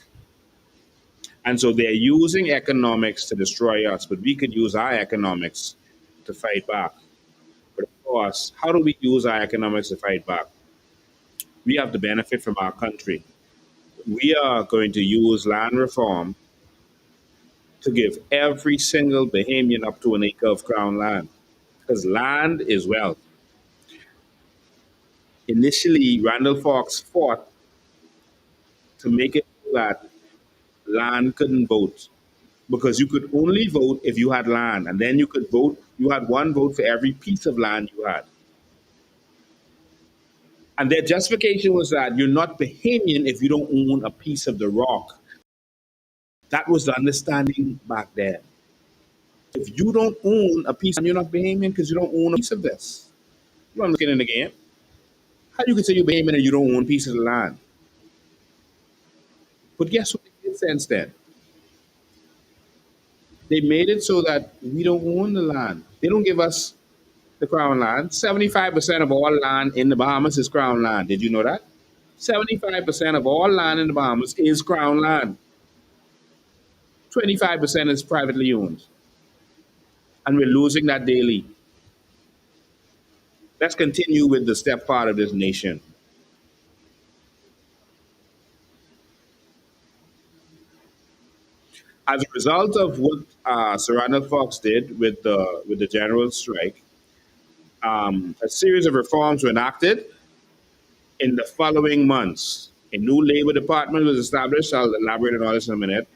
And so they're using economics to destroy us, but we could use our economics to fight back. But of course, how do we use our economics to fight back? We have to benefit from our country. We are going to use land reform to give every single Bahamian up to an acre of crown land, because land is wealth. Initially, Randall Fox fought to make it so that land couldn't vote, because you could only vote if you had land, and then you could vote. You had one vote for every piece of land you had. And their justification was that you're not Bahamian if you don't own a piece of the rock. That was the understanding back then. If you don't own a piece, and you're not Bahamian because you don't own a piece of this. You know what I'm looking in the game? How you can say you're Bahamian and you don't own pieces of the land? But guess what they did since then? They made it so that we don't own the land. They don't give us the crown land. 75% of all land in the Bahamas is crown land. Did you know that? 75% of all land in the Bahamas is crown land. 25% is privately owned. And we're losing that daily. Let's continue with the stepfather of this nation. As a result of what Sir Randall Fox did with the general strike, a series of reforms were enacted in the following months. A new labor department was established. I'll elaborate on all this in a minute.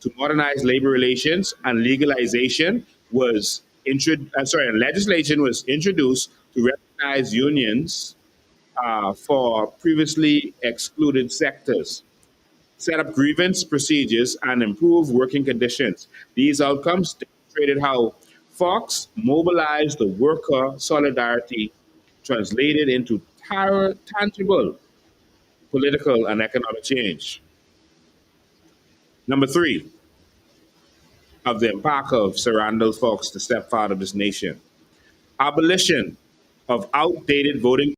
To modernize labor relations, and legalization was and legislation was introduced to recognize unions for previously excluded sectors, set up grievance procedures, and improve working conditions. These outcomes demonstrated how Fox mobilized the worker solidarity, translated into tangible political and economic change. Number three of the impact of Sir Randall Fox, the stepfather of this nation: abolition of outdated voting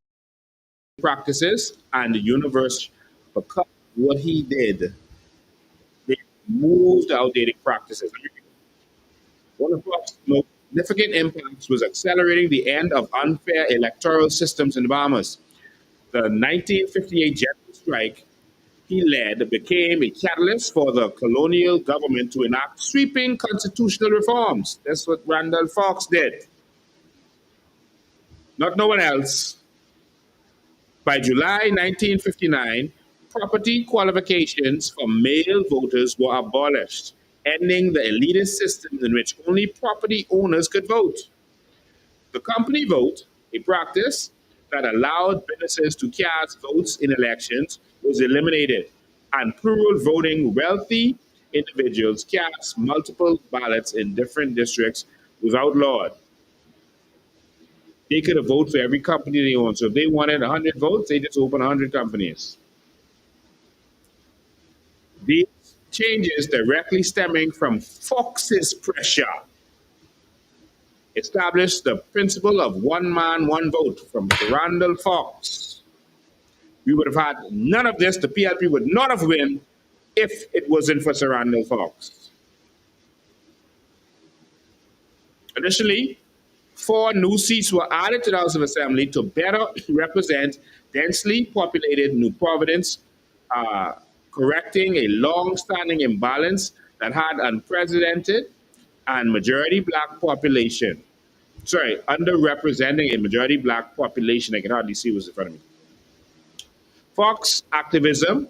practices and the universe. Because what he did, they moved the outdated practices. One of Fox's most significant impacts was accelerating the end of unfair electoral systems in the Bahamas. The 1958 general strike he led became a catalyst for the colonial government to enact sweeping constitutional reforms. That's what Randall Fox did. Not no one else. By July 1959, property qualifications for male voters were abolished, ending the elitist system in which only property owners could vote. The company vote, a practice that allowed businesses to cast votes in elections, was eliminated, and plural voting, wealthy individuals cast multiple ballots in different districts, was outlawed. They could have voted for every company they own. So if they wanted 100 votes, they just open 100 companies. These changes directly stemming from Fox's pressure established the principle of one man, one vote from Randall Fox. We would have had none of this. The PLP would not have won if it wasn't for Sir Randall Fox. Additionally, 4 new seats were added to the House of Assembly to better represent densely populated New Providence, correcting a long-standing imbalance that had unprecedented and majority black population. Underrepresenting a majority black population. I can hardly see what's in front of me. Fox activism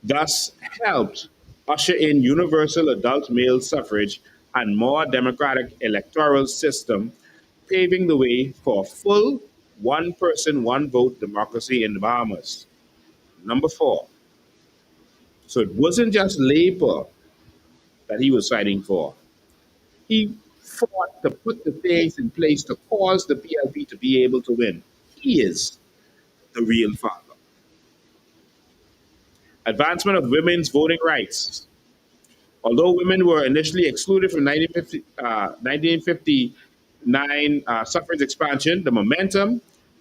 thus helped usher in universal adult male suffrage and more democratic electoral system, paving the way for full one person, one vote democracy in the Bahamas. Number 4. So it wasn't just labor that he was fighting for. He fought to put the things in place to cause the PLP to be able to win. He is the real father. Advancement of women's voting rights. Although women were initially excluded from 1959 suffrage expansion, the momentum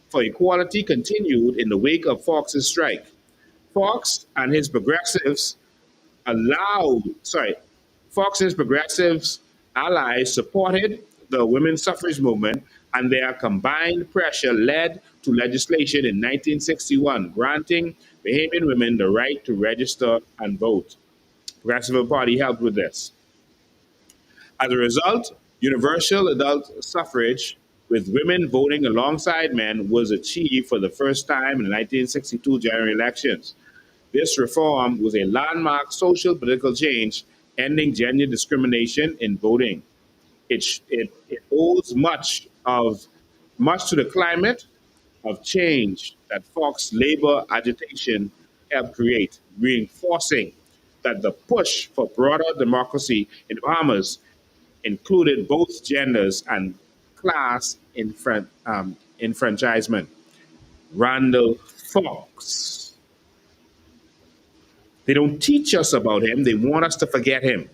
for equality continued in the wake of Fox's strike. Fox and his progressives allowed, sorry, Fox and his progressives allies supported the women's suffrage movement, and their combined pressure led to legislation in 1961 granting Bahamian women the right to register and vote. Progressive Party helped with this. As a result, universal adult suffrage with women voting alongside men was achieved for the first time in the 1962 general elections. This reform was a landmark social political change ending gender discrimination in voting. It owes much to the climate of change that Fox labor agitation helped create, reinforcing that the push for broader democracy in the Bahamas included both genders and class enfranchisement. Randall Fox. They don't teach us about him, they want us to forget him.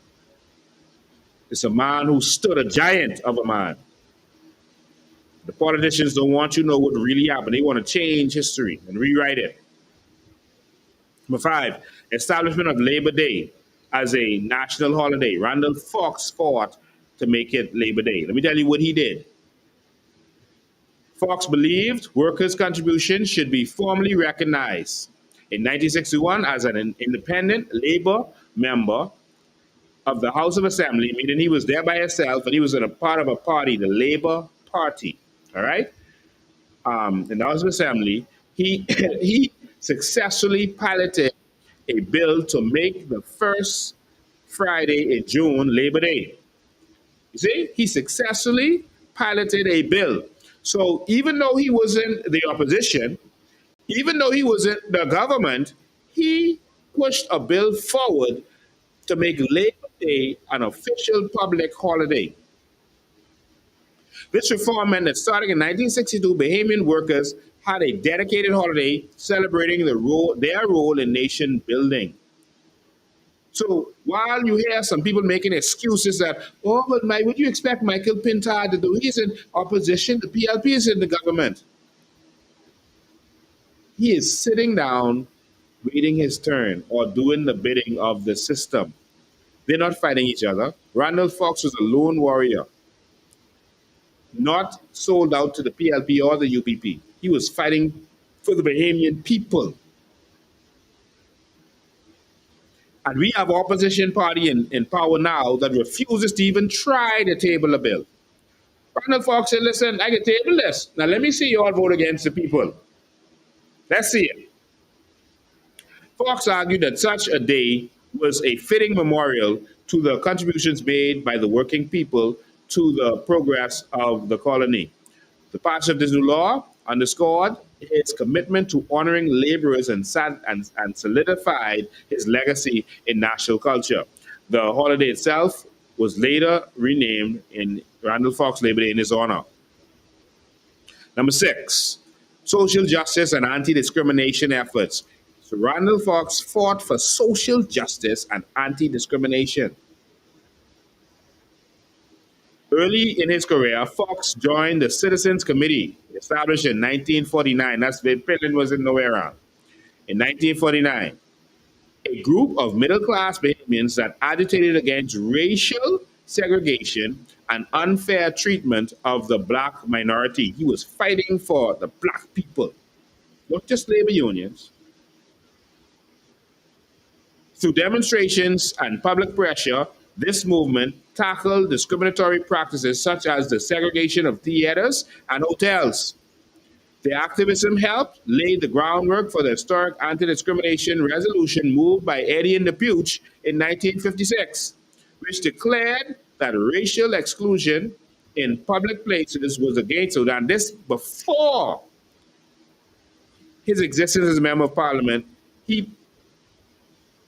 It's a man who stood a giant of a man. The politicians don't want you to know what really happened. They want to change history and rewrite it. Number 5, establishment of Labor Day as a national holiday. Randall Fox fought to make it Labor Day. Let me tell you what he did. Fox believed workers' contributions should be formally recognized. In 1961, as an independent Labor member of the House of Assembly, meaning he was there by himself, and he was in a part of a party, the Labor Party, all right? In the House of Assembly, he, he successfully piloted a bill to make the first Friday in June Labor Day. You see, he successfully piloted a bill. So even though he was in the opposition, even though he was in the government, he pushed a bill forward to make Labor Day an official public holiday. This reform meant that starting in 1962, Bahamian workers had a dedicated holiday celebrating their role in nation building. So while you hear some people making excuses that, oh, but would you expect Michael Pintard to do? He's in opposition. The PLP is in the government. He is sitting down, waiting his turn, or doing the bidding of the system. They're not fighting each other. Randall Fox was a lone warrior, not sold out to the PLP or the UPP. He was fighting for the Bahamian people. And we have opposition party in power now that refuses to even try to table a bill. Randall Fox said, listen, I can table this. Now let me see you all vote against the people. Let's see it. Fox argued that such a day was a fitting memorial to the contributions made by the working people to the progress of the colony. The passage of this new law underscored his commitment to honoring laborers and solidified his legacy in national culture. The holiday itself was later renamed in Randall Fox Labor Day in his honor. Number 6, social justice and anti-discrimination efforts. So Randall Fox fought for social justice and anti-discrimination. Early in his career, Fox joined the Citizens Committee, established in 1949. That's when Pillin was in nowhere around. In 1949, a group of middle-class Bahamians that agitated against racial segregation and unfair treatment of the black minority. He was fighting for the black people, not just labor unions. Through demonstrations and public pressure, this movement tackled discriminatory practices such as the segregation of theaters and hotels. The activism helped lay the groundwork for the historic anti-discrimination resolution moved by Eddie and DePuch in 1956, which declared that racial exclusion in public places was against it. And this before his existence as a member of parliament, he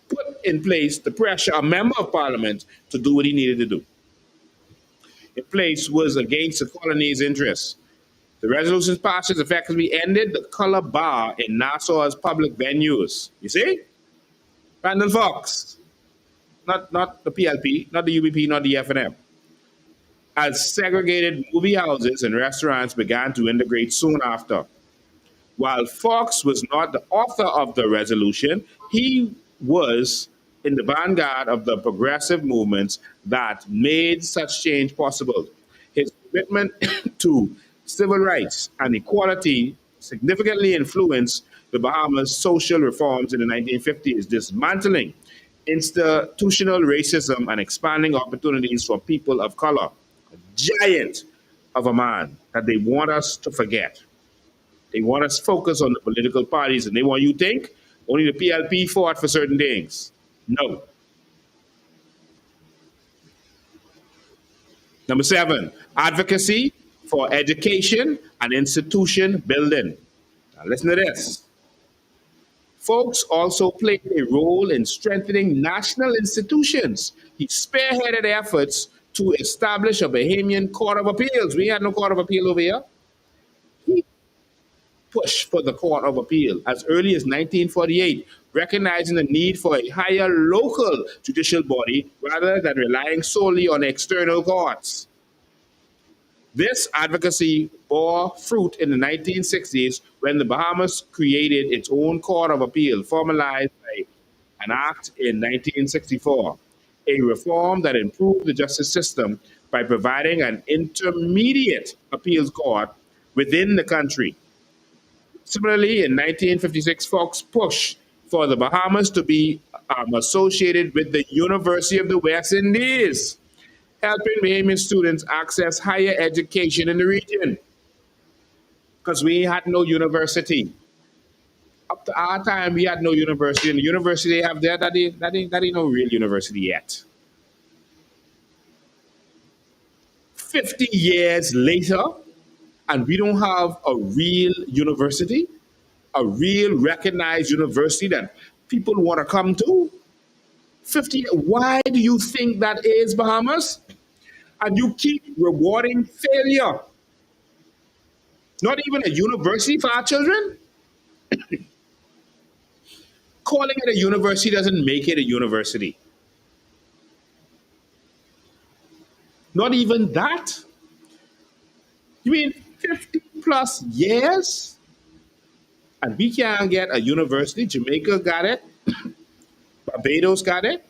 put in place the pressure a member of parliament to do what he needed to do. In place was against the colony's interests. The resolution's passage effectively ended the color bar in Nassau's public venues. You see? Randall Fox, not the PLP, not the UBP, not the FNM. As segregated movie houses and restaurants began to integrate soon after. While Fox was not the author of the resolution, he was in the vanguard of the progressive movements that made such change possible. His commitment to civil rights and equality significantly influenced the Bahamas' social reforms in the 1950s, dismantling institutional racism and expanding opportunities for people of color. A giant of a man that they want us to forget. They want us focused on the political parties, and they want you to think only the PLP fought for certain things. No. Number 7, advocacy for education and institution building. Now listen to this. Folks also played a role in strengthening national institutions. He spearheaded efforts to establish a Bahamian Court of Appeals. We had no Court of Appeal over here. He pushed for the Court of Appeal as early as 1948, recognizing the need for a higher local judicial body rather than relying solely on external courts. This advocacy bore fruit in the 1960s when the Bahamas created its own Court of Appeal, formalized by an act in 1964, a reform that improved the justice system by providing an intermediate appeals court within the country. Similarly, in 1956, Fox pushed for the Bahamas to be associated with the University of the West Indies, helping Bahamian students access higher education in the region. Because we had no university. Up to our time, we had no university. And the university they have there, that ain't no real university yet. 50 years later, and we don't have a real university, a real recognized university that people want to come to. 50, why do you think that is, Bahamas? And you keep rewarding failure. Not even a university for our children? Calling it a university doesn't make it a university. Not even that? You mean 50 plus years? And we can't get a university? Jamaica got it. Barbados got it.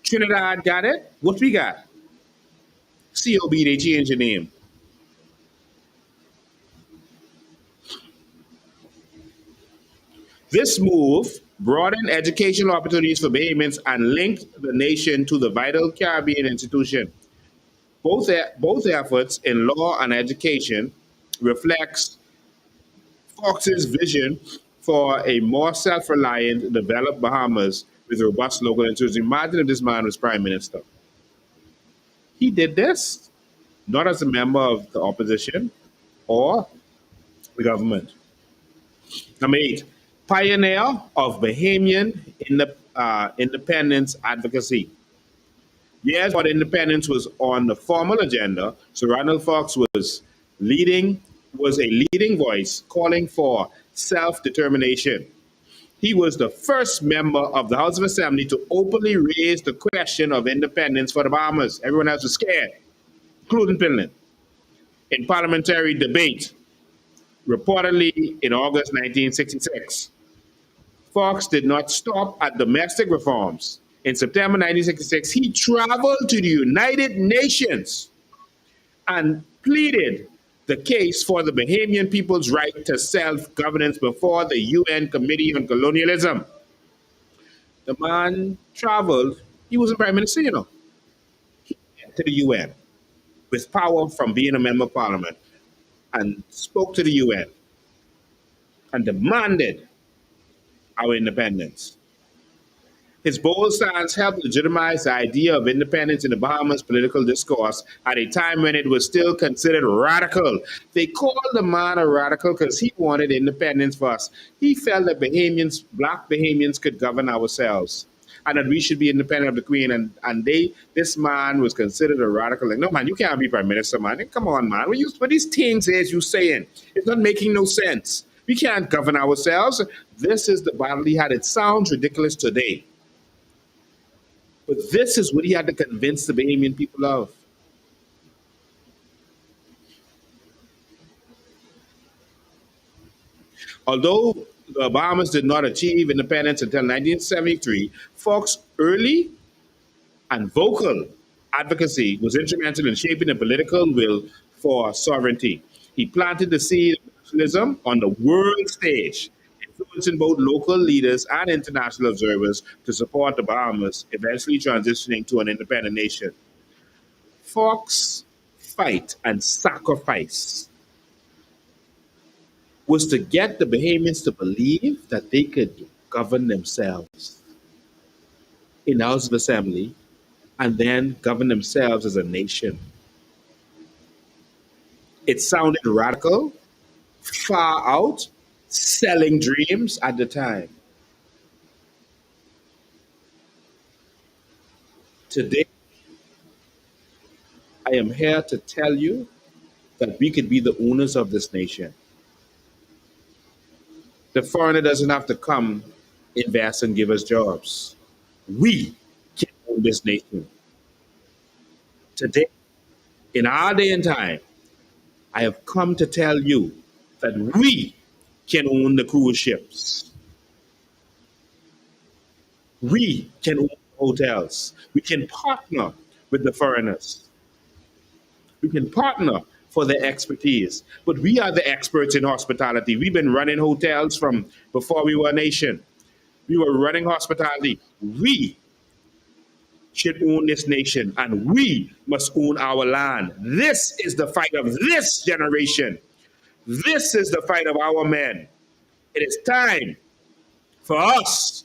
Trinidad got it. What we got? COB, they changed the name. This move broadened educational opportunities for Bahamians and linked the nation to the vital Caribbean institution. Both efforts in law and education reflects Fox's vision for a more self-reliant, developed Bahamas with robust local institutions. Imagine if this man was prime minister. He did this not as a member of the opposition or the government. Number 8, pioneer of Bahamian independence advocacy. Yes, but independence was on the formal agenda, so Randall Fox was a leading voice calling for self-determination. He was the first member of the House of Assembly to openly raise the question of independence for the Bahamas. Everyone else was scared, including Finland. In parliamentary debate, reportedly in August 1966, Fox did not stop at domestic reforms. In September 1966, he traveled to the United Nations and pleaded the case for the Bahamian people's right to self-governance before the UN Committee on Colonialism. The man traveled, he wasn't prime minister, you know. He went to the UN with power from being a member of parliament and spoke to the UN and demanded our independence. His bold stance helped legitimize the idea of independence in the Bahamas political discourse at a time when it was still considered radical. They called the man a radical because he wanted independence for us. He felt that Bahamians, black Bahamians, could govern ourselves. and that we should be independent of the Queen. And this man was considered a radical. Like, no, man, you can't be prime minister, man. Come on, man. What these things is you saying? It's not making no sense. We can't govern ourselves. This is the battle he had. It sounds ridiculous today, but this is what he had to convince the Bahamian people of. Although the Bahamas did not achieve independence until 1973, Fox's early and vocal advocacy was instrumental in shaping the political will for sovereignty. He planted the seed of nationalism on the world stage, influencing both local leaders and international observers to support the Bahamas, eventually transitioning to an independent nation. Fox's fight and sacrifice was to get the Bahamians to believe that they could govern themselves in the House of Assembly and then govern themselves as a nation. It sounded radical, far out, selling dreams at the time. Today, I am here to tell you that we could be the owners of this nation. The foreigner doesn't have to come, invest, and give us jobs. We can own this nation. Today, in our day and time, I have come to tell you that we can own the cruise ships. We can own hotels. We can partner with the foreigners. We can partner for their expertise. But we are the experts in hospitality. We've been running hotels from before we were a nation. We were running hospitality. We should own this nation, and we must own our land. This is the fight of this generation. This is the fight of our men. It is time for us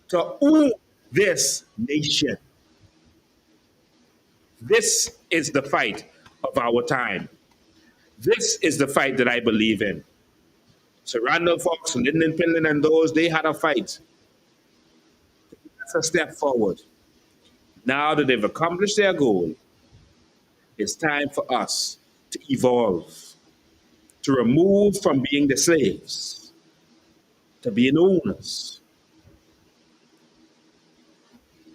to own this nation. This is the fight of our time. This is the fight that I believe in. Sir Randall Fox, Lyndon Pinland, and those, they had a fight. That's a step forward. Now that they've accomplished their goal, it's time for us to evolve, to remove from being the slaves, to being owners.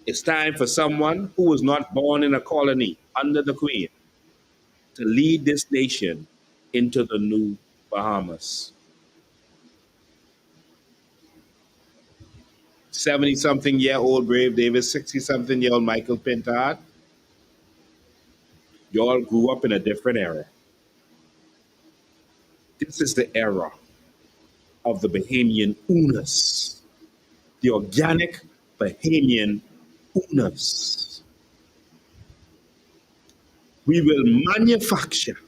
It's time for someone who was not born in a colony under the Queen to lead this nation into the new Bahamas. 70-something-year-old Brave Davis, 60-something-year-old Michael Pintard, you all grew up in a different era. This is the era of the Bahamian owners, the organic Bahamian owners. We will manufacture,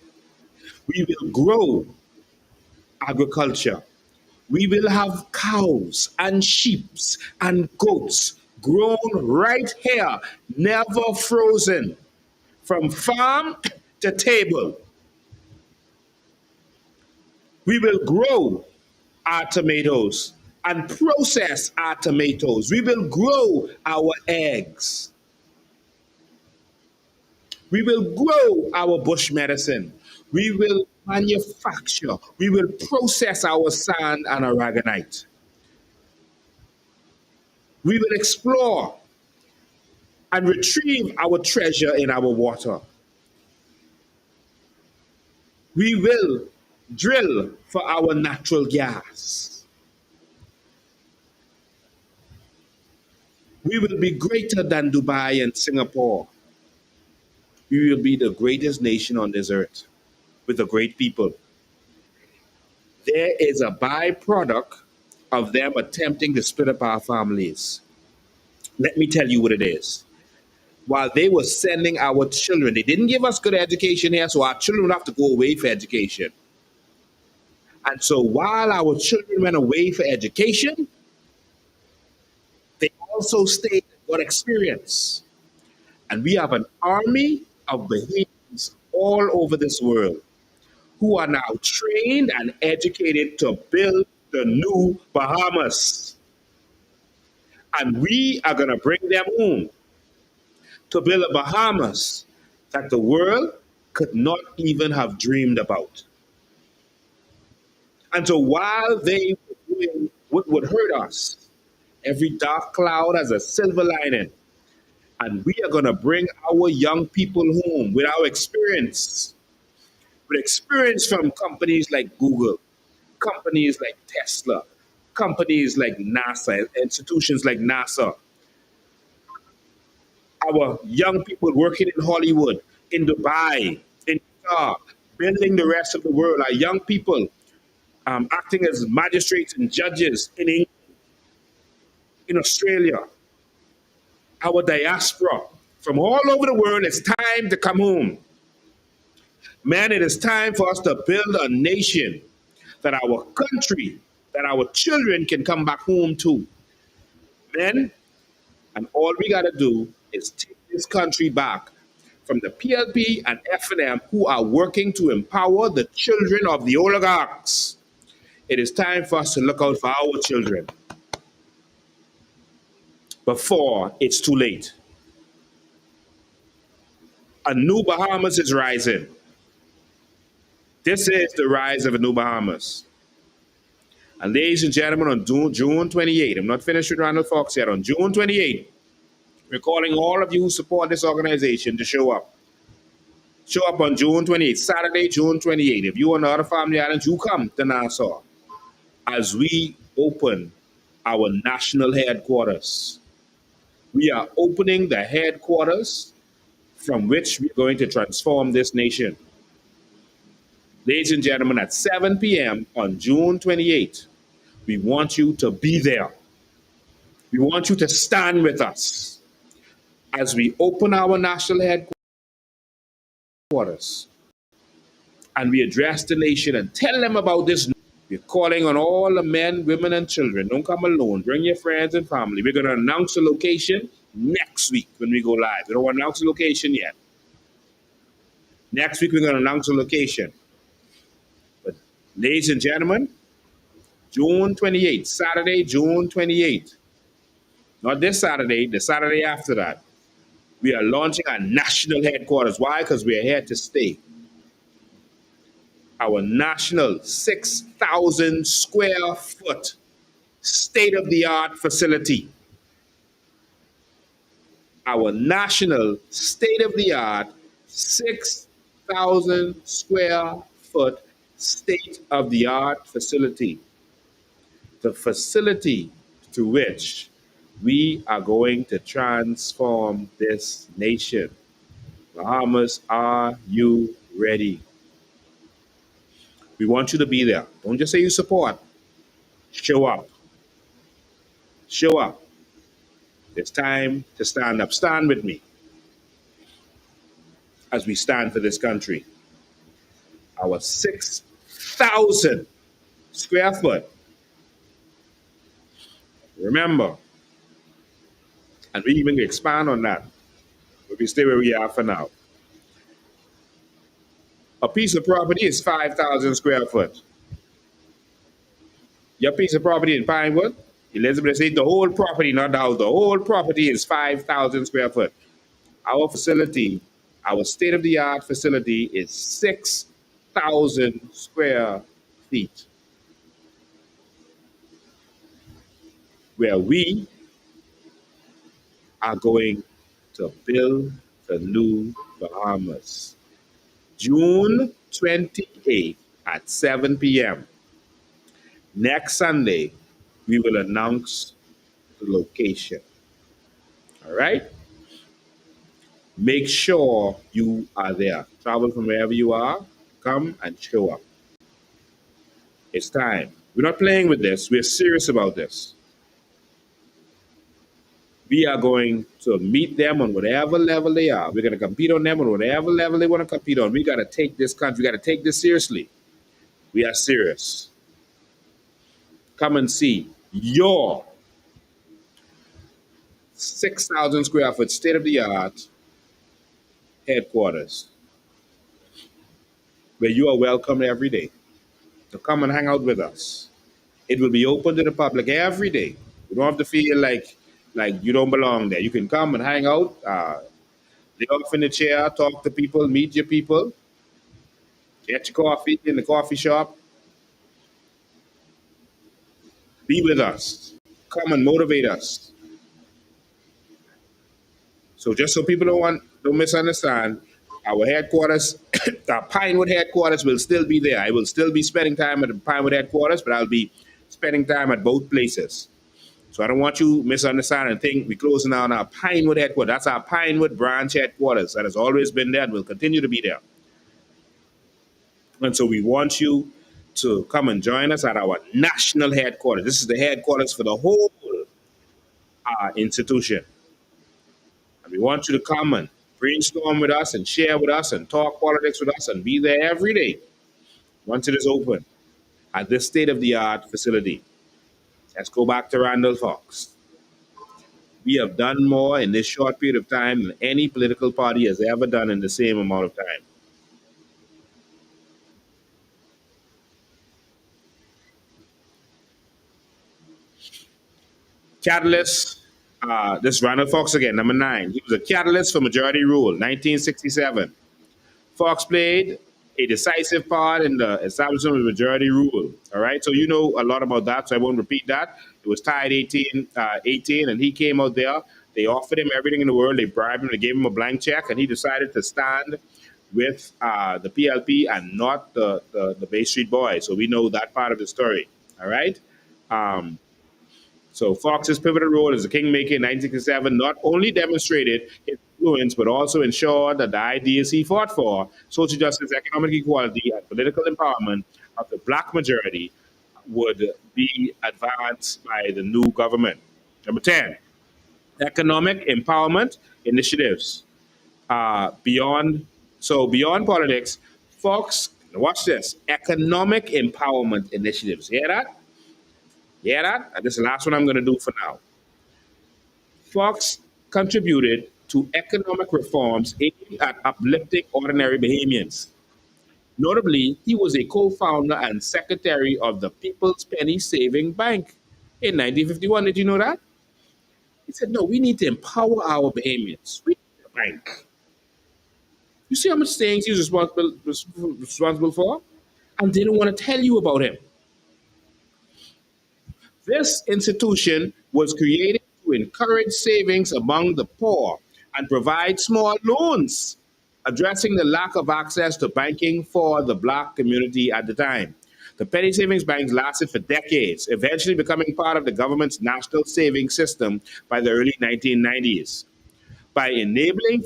we will grow agriculture, we will have cows and sheep and goats grown right here, never frozen, from farm to table. We will grow our tomatoes and process our tomatoes. We will grow our eggs. We will grow our bush medicine. We will manufacture. We will process our sand and aragonite. We will explore and retrieve our treasure in our water. We will drill for our natural gas. We will be greater than Dubai and Singapore. We will be the greatest nation on this earth with a great people. There is a byproduct of them attempting to split up our families. Let me tell you what it is. While they were sending our children, they didn't give us good education here, so our children would have to go away for education. And so while our children went away for education, they also stayed and got experience. And we have an army of Bahamians all over this world who are now trained and educated to build the new Bahamas. And we are going to bring them home to build a Bahamas that the world could not even have dreamed about. And so while they were doing what would hurt us, every dark cloud has a silver lining. And we are going to bring our young people home with our experience, with experience from companies like Google, companies like Tesla, companies like NASA, institutions like NASA. Our young people working in Hollywood, in Dubai, in Qatar, building the rest of the world. Our young people acting as magistrates and judges in England, in Australia. Our diaspora from all over the world, it's time to come home. Man, it is time for us to build a nation that our country, that our children can come back home to. Men, and all we got to do is take this country back from the PLP and FNM who are working to empower the children of the oligarchs. It is time for us to look out for our children before it's too late. A new Bahamas is rising. This is the rise of a new Bahamas. And ladies and gentlemen, on June 28, I'm not finished with Randall Fox yet, on June 28, we're calling all of you who support this organization to show up. Show up on June 28, Saturday, June 28. If you are not a family island, you come to Nassau as we open our national headquarters. We are opening the headquarters from which we're going to transform this nation. Ladies and gentlemen, at 7 p.m. on June 28, we want you to be there. We want you to stand with us as we open our national headquarters and we address the nation and tell them about this. We're calling on all the men, women, and children. Don't come alone. Bring your friends and family. We're going to announce the location next week when we go live. We don't announce the location yet. Next week, we're going to announce the location. But ladies and gentlemen, June 28th, Saturday, June 28th. Not this Saturday, the Saturday after that. We are launching our national headquarters. Why? Because we are here to stay. Our national 6,000 square foot state-of-the-art facility. Our national state-of-the-art 6,000 square foot state-of-the-art facility. The facility to which we are going to transform this nation. Bahamas, are you ready? We want you to be there. Don't just say you support. Show up. Show up. It's time to stand up. Stand with me as we stand for this country. Our 6,000 square foot. Remember, and we even expand on that, but we stay where we are for now. A piece of property is 5,000 square foot. Your piece of property in Pinewood, Elizabeth said the whole property, not the house, the whole property is 5,000 square foot. Our facility, our state-of-the-art facility is 6,000 square feet. Where we are going to build the new Bahamas. June 28th at 7 p.m. Next Sunday, we will announce the location. All right? Make sure you are there. Travel from wherever you are. Come and show up. It's time. We're not playing with this. We're serious about this. We are going to meet them on whatever level they are. We're going to compete on them on whatever level they want to compete on. We got to take this country. We got to take this seriously. We are serious. Come and see your 6,000 square foot state-of-the-art headquarters where you are welcome every day to come and hang out with us. It will be open to the public every day. You don't have to feel like like you don't belong there. You can come and hang out, lay off in the chair, talk to people, meet your people, get your coffee in the coffee shop, be with us, come and motivate us. So just so people don't misunderstand, our headquarters, our Pinewood headquarters will still be there. I will still be spending time at the Pinewood headquarters, but I'll be spending time at both places. So I don't want you to misunderstand and think we're closing down our Pinewood headquarters. That's our Pinewood branch headquarters. That has always been there and will continue to be there. And so we want you to come and join us at our national headquarters. This is the headquarters for the whole institution. And we want you to come and brainstorm with us and share with us and talk politics with us and be there every day once it is open at this state of the art facility. Let's go back to Randall Fox. We have done more in this short period of time than any political party has ever done in the same amount of time. Catalyst, this is Randall Fox again, number 9. He was a catalyst for majority rule, 1967. Fox played a decisive part in the establishment of majority rule. All right, so you know a lot about that, so I won't repeat that. It was tied 18, and he came out there. They offered him everything in the world. They bribed him. They gave him a blank check, and he decided to stand with the PLP and not the Bay Street Boys. So we know that part of the story. All right. So Fox's pivotal role as a kingmaker in 1967 not only demonstrated his influence, but also ensured that the ideas he fought for, social justice, economic equality, and political empowerment of the black majority, would be advanced by the new government. Number 10, economic empowerment initiatives. Beyond politics, Fox, watch this, economic empowerment initiatives. Hear that? Hear that? And this is the last one I'm going to do for now. Fox contributed to economic reforms aimed at uplifting ordinary Bahamians. Notably, he was a co-founder and secretary of the People's Penny Saving Bank in 1951. Did you know that? He said, no, we need to empower our Bahamians. We need a bank. You see how much things he's responsible for? And they don't want to tell you about him. This institution was created to encourage savings among the poor and provide small loans, addressing the lack of access to banking for the black community at the time. The penny savings banks lasted for decades, eventually becoming part of the government's national savings system by the early 1990s. By enabling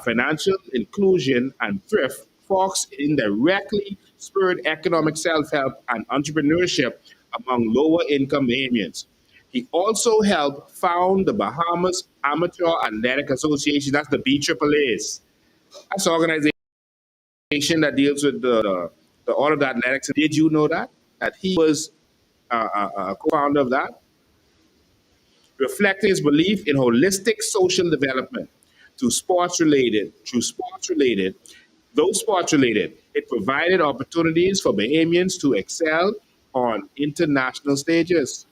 financial inclusion and thrift, Fox indirectly spurred economic self-help and entrepreneurship among lower-income Bahamians. He also helped found the Bahamas Amateur Athletic Association. That's the BAAA's. That's the organization that deals with all of the athletics. Did you know that? That he was a co-founder of that? Reflecting his belief in holistic social development through sports related, it provided opportunities for Bahamians to excel on international stages.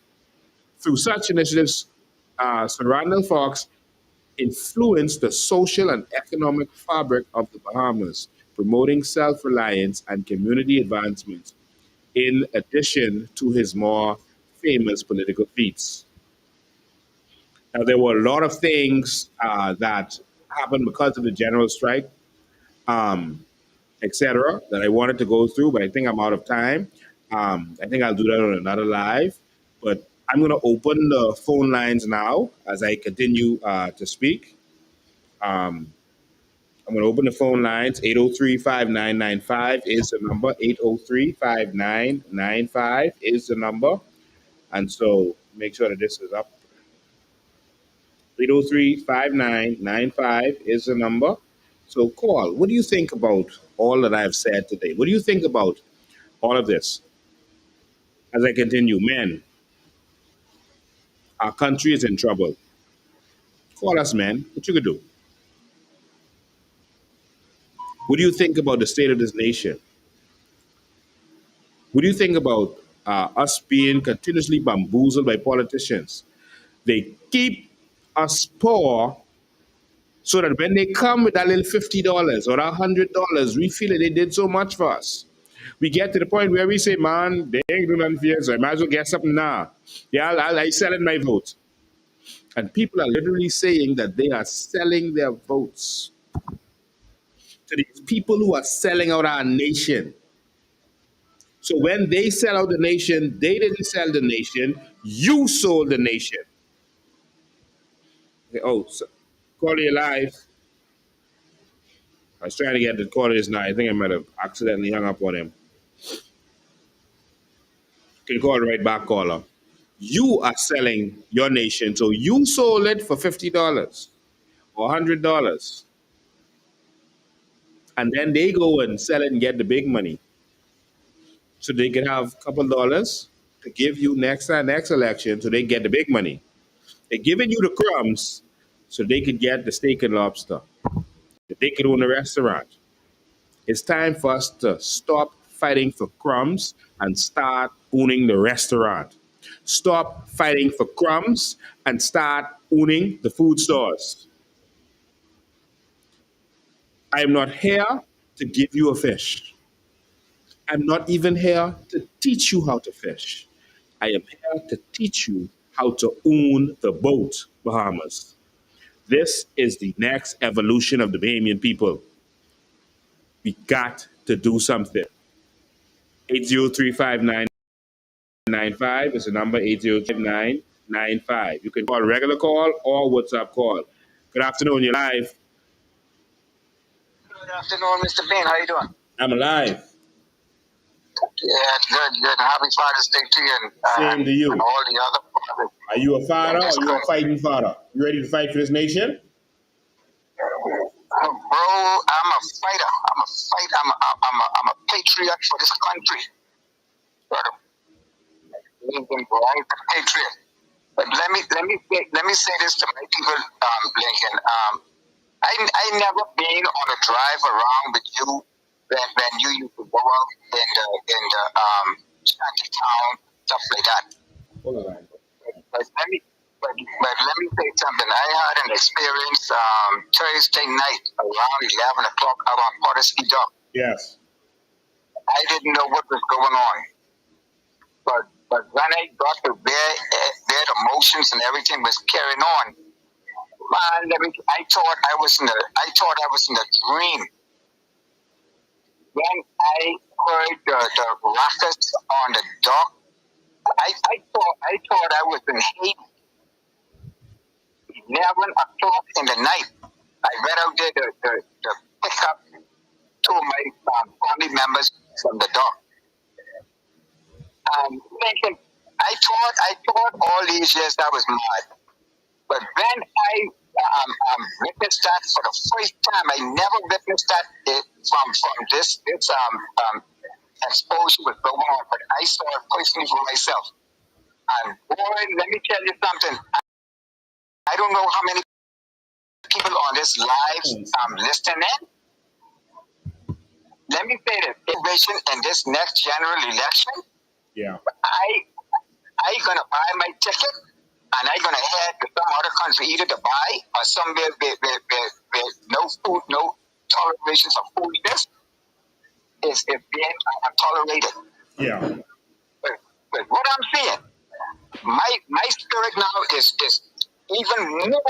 Through such initiatives, Sir Randall Fox influenced the social and economic fabric of the Bahamas, promoting self-reliance and community advancement, in addition to his more famous political feats. Now, there were a lot of things that happened because of the general strike, etc., that I wanted to go through, but I think I'm out of time. I think I'll do that on another live. But I'm going to open the phone lines now as I continue to speak. I'm going to open the phone lines. 803-5995 is the number. 803-5995 is the number. And so make sure that this is up. 803-5995 is the number. So call. What do you think about all that I've said today? What do you think about all of this? As I continue, men, our country is in trouble. Call us, man. What you could do? What do you think about the state of this nation? What do you think about us being continuously bamboozled by politicians? They keep us poor so that when they come with that little $50 or that $100, we feel that they did so much for us. We get to the point where we say, man, they ain't doing nothing for you, so I might as well get something now. Yeah, I selling my vote. And people are literally saying that they are selling their votes to these people who are selling out our nation. So when they sell out the nation, they didn't sell the nation, you sold the nation. Oh, so, call you live. I was trying to get the call this night. I think I might have accidentally hung up on him. Can call right back, caller. You are selling your nation, so you sold it for $50 or $100, and then they go and sell it and get the big money, so they can have a couple dollars to give you next election, so they get the big money. They're giving you the crumbs, so they could get the steak and lobster. They could own a restaurant. It's time for us to stop fighting for crumbs and start owning the restaurant. Stop fighting for crumbs and start owning the food stores. I'm not here to give you a fish. I'm not even here to teach you how to fish. I am here to teach you how to own the boat, Bahamas. This is the next evolution of the Bahamian people. We got to do something. 8035995 is the number, 8035995. You can call regular call or WhatsApp call. Good afternoon, you're live. Good afternoon, Mr. Bean. How you doing? I'm alive. Yeah, good. Happy Father's Day to you Same to you. and all the other fathers. Are you a father or are you a fighting father? You ready to fight for this nation? Bro, I'm a fighter. I'm a patriot for this country. Lincoln, right? A patriot. But let me say this to my people, Lincoln. I never been on a drive around with you when you used to go out in the shanty town, stuff like that. Hold on. But let me say something. I had an experience Thursday night around 11 o'clock out on Pottersky Dock. Yes. I didn't know what was going on, but when I got to where the motions and everything was carrying on, man, I thought I was in a dream. When I heard the rockets on the dock, I thought I was in Haiti. 11 o'clock in the night, I went out there to pick up two of my family members from the dock. Thinking, I thought all these years I was mad, but when I witnessed that for the first time, I never witnessed that from this exposure was going on, but I saw it personally for myself. And boy, let me tell you something. I don't know how many people on this live listening in. Let me say this: invasion in this next general election. Yeah. I gonna buy my ticket and I gonna head to some other country, either Dubai or somewhere where no food, no toleration of foolishness is being tolerated. Yeah. But what I'm saying, my spirit now is even more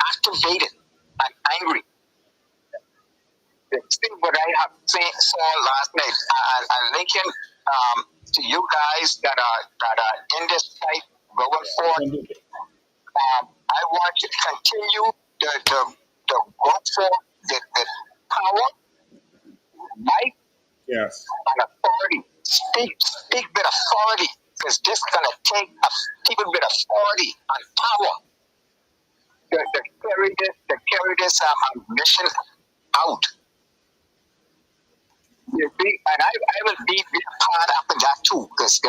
activated and angry. See what I have saw last night, and Lincoln, to you guys that are in this fight going forward, I want you to continue to go for the power, might, Yes. and authority. Speak with authority, because this is gonna take people with authority and power to carry this mission out. You see, and I will be part up in that too, because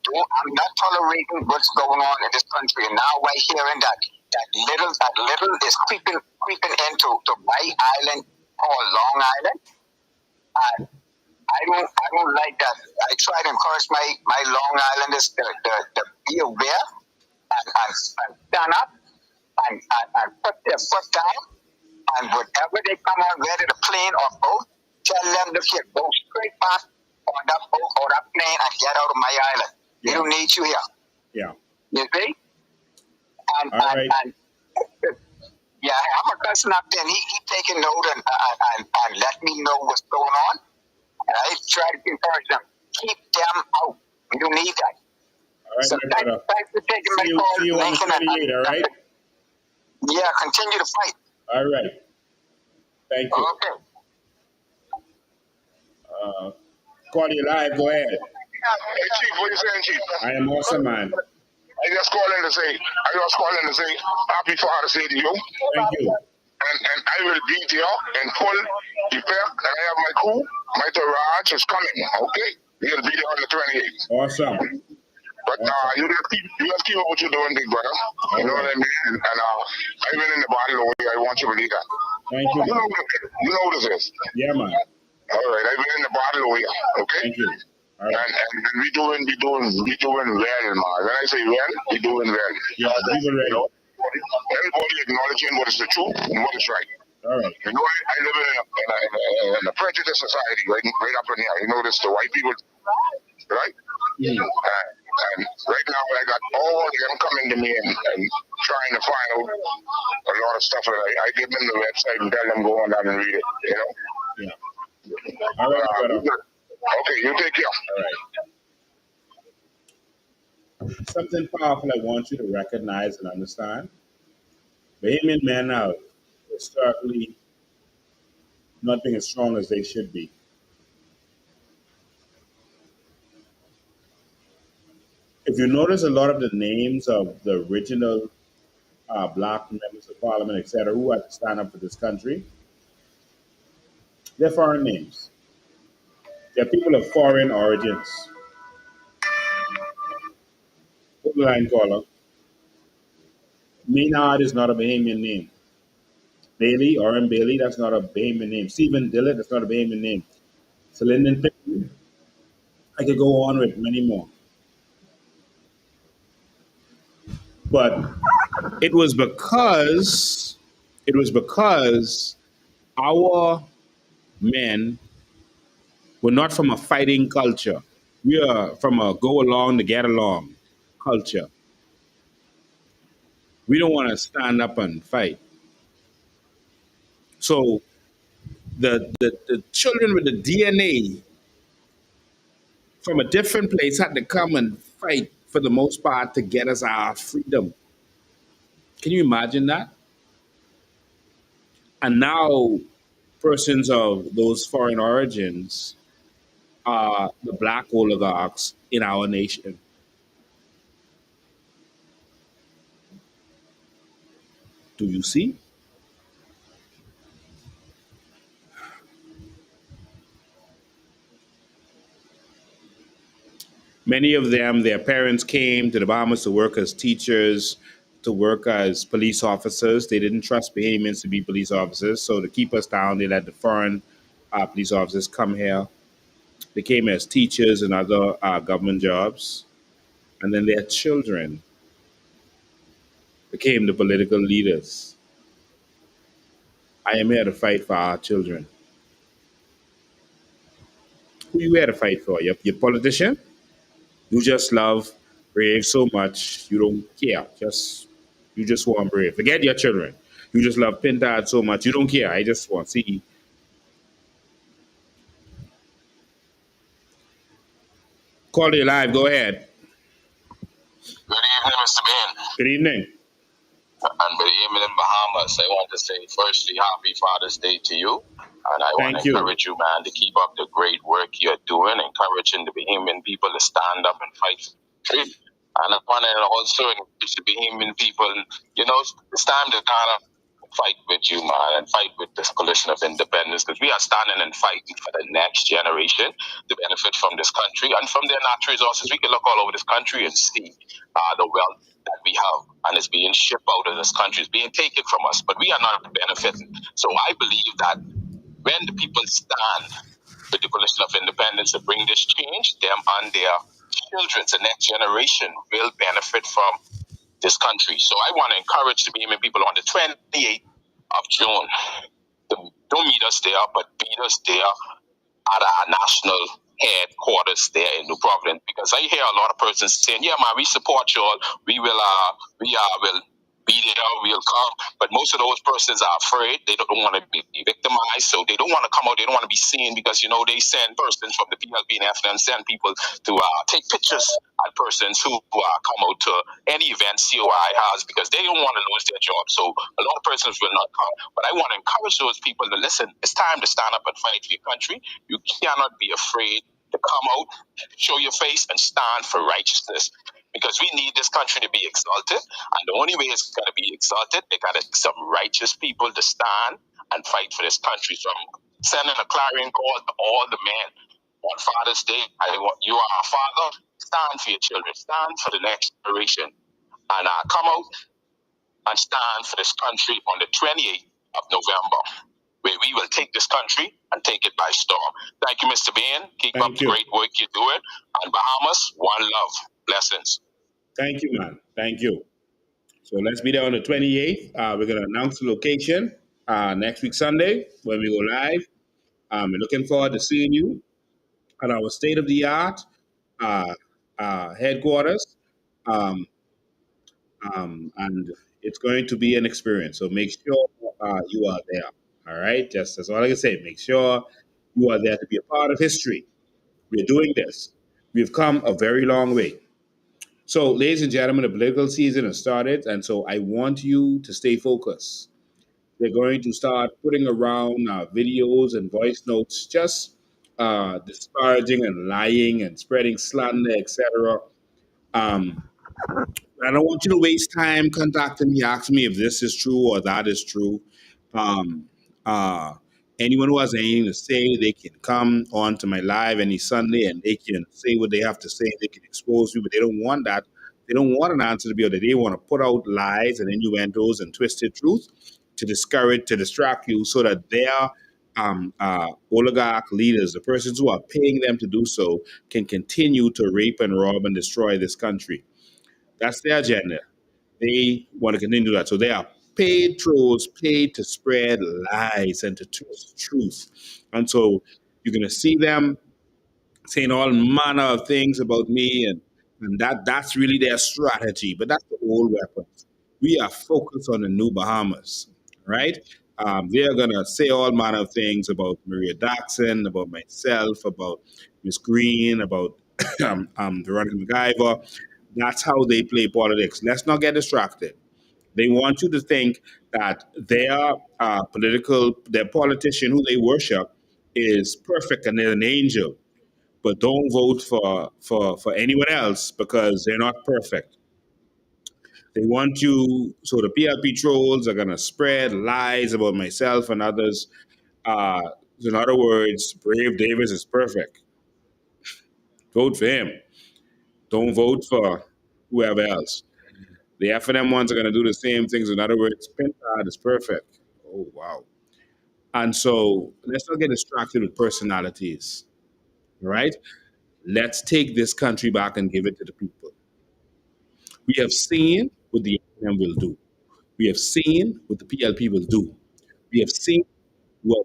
I'm not tolerating what's going on in this country, and now we're hearing that little is creeping into my island called Long Island, and I don't like that. I try to encourage my Long Islanders to be aware and and stand up and put their foot down. And whenever they come on whether the plane or boat, tell them to go straight back on that boat or that plane and get out of my island. We don't need you here. Yeah. You see? And, All right. and yeah, I have a cousin up there, and he taking note and let me know what's going on. And I try to encourage them, keep them out. We don't need that. All right, So my brother. thanks for taking my call. See you on the Lincoln, 28th, all right? Yeah, continue to fight. All right. Thank you. Okay. Call you live. Go ahead. Hey, Chief, what you saying, Chief? I am awesome, man. I just calling to say, happy Father's Day to you. Thank you. And I will be there in full effect. And I have my crew. My Raj is coming, okay? He'll be there on the 28th. Awesome. But you just keep up what you're doing, big brother. You know what I mean? And I've been in the battle away. I want you to believe that. Thank you. You know what this is. Yeah, man. All right, I've been in the battle away, okay? Thank you. All right. And we doing well, man. When I say well, we doing well. Yeah, people ready. Everybody acknowledging what is the truth and what is right. All right. You know, I live in a prejudiced society, right up in here. You know, this the white people, right? And right now, I got all of them coming to me and trying to find out a lot of stuff. And I give them the website and tell them go on down and read it. You know. Yeah. All right, brother. Okay, you take care. All right. Something powerful I want you to recognize and understand. Bahamian men are historically not being as strong as they should be. If you notice a lot of the names of the original black members of parliament, etc., who had to stand up for this country, they're foreign names. They're people of foreign origins. Put the line caller. Maynard is not a Bahamian name. Bailey, Oren Bailey, that's not a Bahamian name. Stephen Dillett, that's not a Bahamian name. Celine Pittman, I could go on with many more. But it was because our men were not from a fighting culture. We are from a go along to get along culture. We don't want to stand up and fight. So the children with the DNA from a different place had to come and fight for the most part to get us our freedom. Can you imagine that? And now persons of those foreign origins are the black oligarchs in our nation. Do you see? Many of them, their parents came to the Bahamas to work as teachers, to work as police officers. They didn't trust Bahamians to be police officers, so to keep us down, they let the foreign police officers come here. They came as teachers and other government jobs. And then their children became the political leaders. I am here to fight for our children. Who you here to fight for? Your politician? You just love Brave so much you don't care. You just want Brave. Forget your children. You just love Pintard so much you don't care. I just want see. Call you live. Go ahead. Good evening, Mr. Ben. Good evening. And good evening in Bahamas. I want to say, firstly, happy Father's Day to you. And I want Thank to you. encourage you, man, to keep up the great work you're doing, encouraging the Bahamian people to stand up and fight for freedom. And I want to also encourage the Bahamian people, you know, it's time to kind of fight with you, man, and fight with this coalition of independence, because we are standing and fighting for the next generation to benefit from this country and from their natural resources. We can look all over this country and see the wealth that we have, and it's being shipped out of this country. It's being taken from us, but we are not benefiting. So I believe that when the people stand with the coalition of independence to bring this change, them and their children, the next generation, will benefit from this country. So I want to encourage the Bahamian people on the 28th of June to don't meet us there, but beat us there at our national headquarters there in New Providence, because I hear a lot of persons saying, "Yeah, man, we support y'all. We will be there. We'll come." But most of those persons are afraid. They don't want to be victimized, so they don't want to come out. They don't want to be seen because they send persons from the PLP and FNM send people to take pictures at persons who come out to any event COI has because they don't want to lose their job. So a lot of persons will not come. But I want to encourage those people to listen. It's time to stand up and fight for your country. You cannot be afraid to come out, show your face, and stand for righteousness. Because we need this country to be exalted. And the only way it's going to be exalted, they got to some righteous people to stand and fight for this country. So I'm sending a clarion call to all the men on Father's Day. You are a father. Stand for your children. Stand for the next generation. And come out and stand for this country on the 28th of November, where we will take this country and take it by storm. Thank you, Mr. Bain. Keep up the great work you're doing. And Bahamas, one love. Blessings. Thank you, man. Thank you. So let's be there on the 28th. We're going to announce the location next week, Sunday, when we go live. We're looking forward to seeing you at our state-of-the-art headquarters. And it's going to be an experience. So make sure you are there. All right? Just that's all I can say. Make sure you are there to be a part of history. We're doing this. We've come a very long way. So, ladies and gentlemen, the political season has started, and so I want you to stay focused. They're going to start putting around videos and voice notes, just disparaging and lying and spreading slander, etc. I don't want you to waste time contacting me, asking me if this is true or that is true. Um, Anyone who has anything to say, they can come on to my live any Sunday and they can say what they have to say. They can expose me, but they don't want that. They don't want an answer to be out there. They want to put out lies and innuendos and twisted truth to discourage, to distract you so that their oligarch leaders, the persons who are paying them to do so, can continue to rape and rob and destroy this country. That's their agenda. They want to continue that. So they are paid trolls, paid to spread lies and to twist truth. And so you're going to see them saying all manner of things about me, and that's really their strategy. But that's the old weapons. We are focused on the new Bahamas, right? They are going to say all manner of things about Maria Daxon, about myself, about Miss Green, about Veronica McIver. That's how they play politics. Let's not get distracted. They want you to think that their politician who they worship is perfect and they're an angel. But don't vote for anyone else because they're not perfect. They want you, so the PLP trolls are going to spread lies about myself and others. In other words, Brave Davis is perfect. Vote for him. Don't vote for whoever else. The FNM ones are going to do the same things. In other words, Pintard is perfect. Oh, wow. And so let's not get distracted with personalities, right? Let's take this country back and give it to the people. We have seen what the FNM will do. We have seen what the PLP will do. We have seen what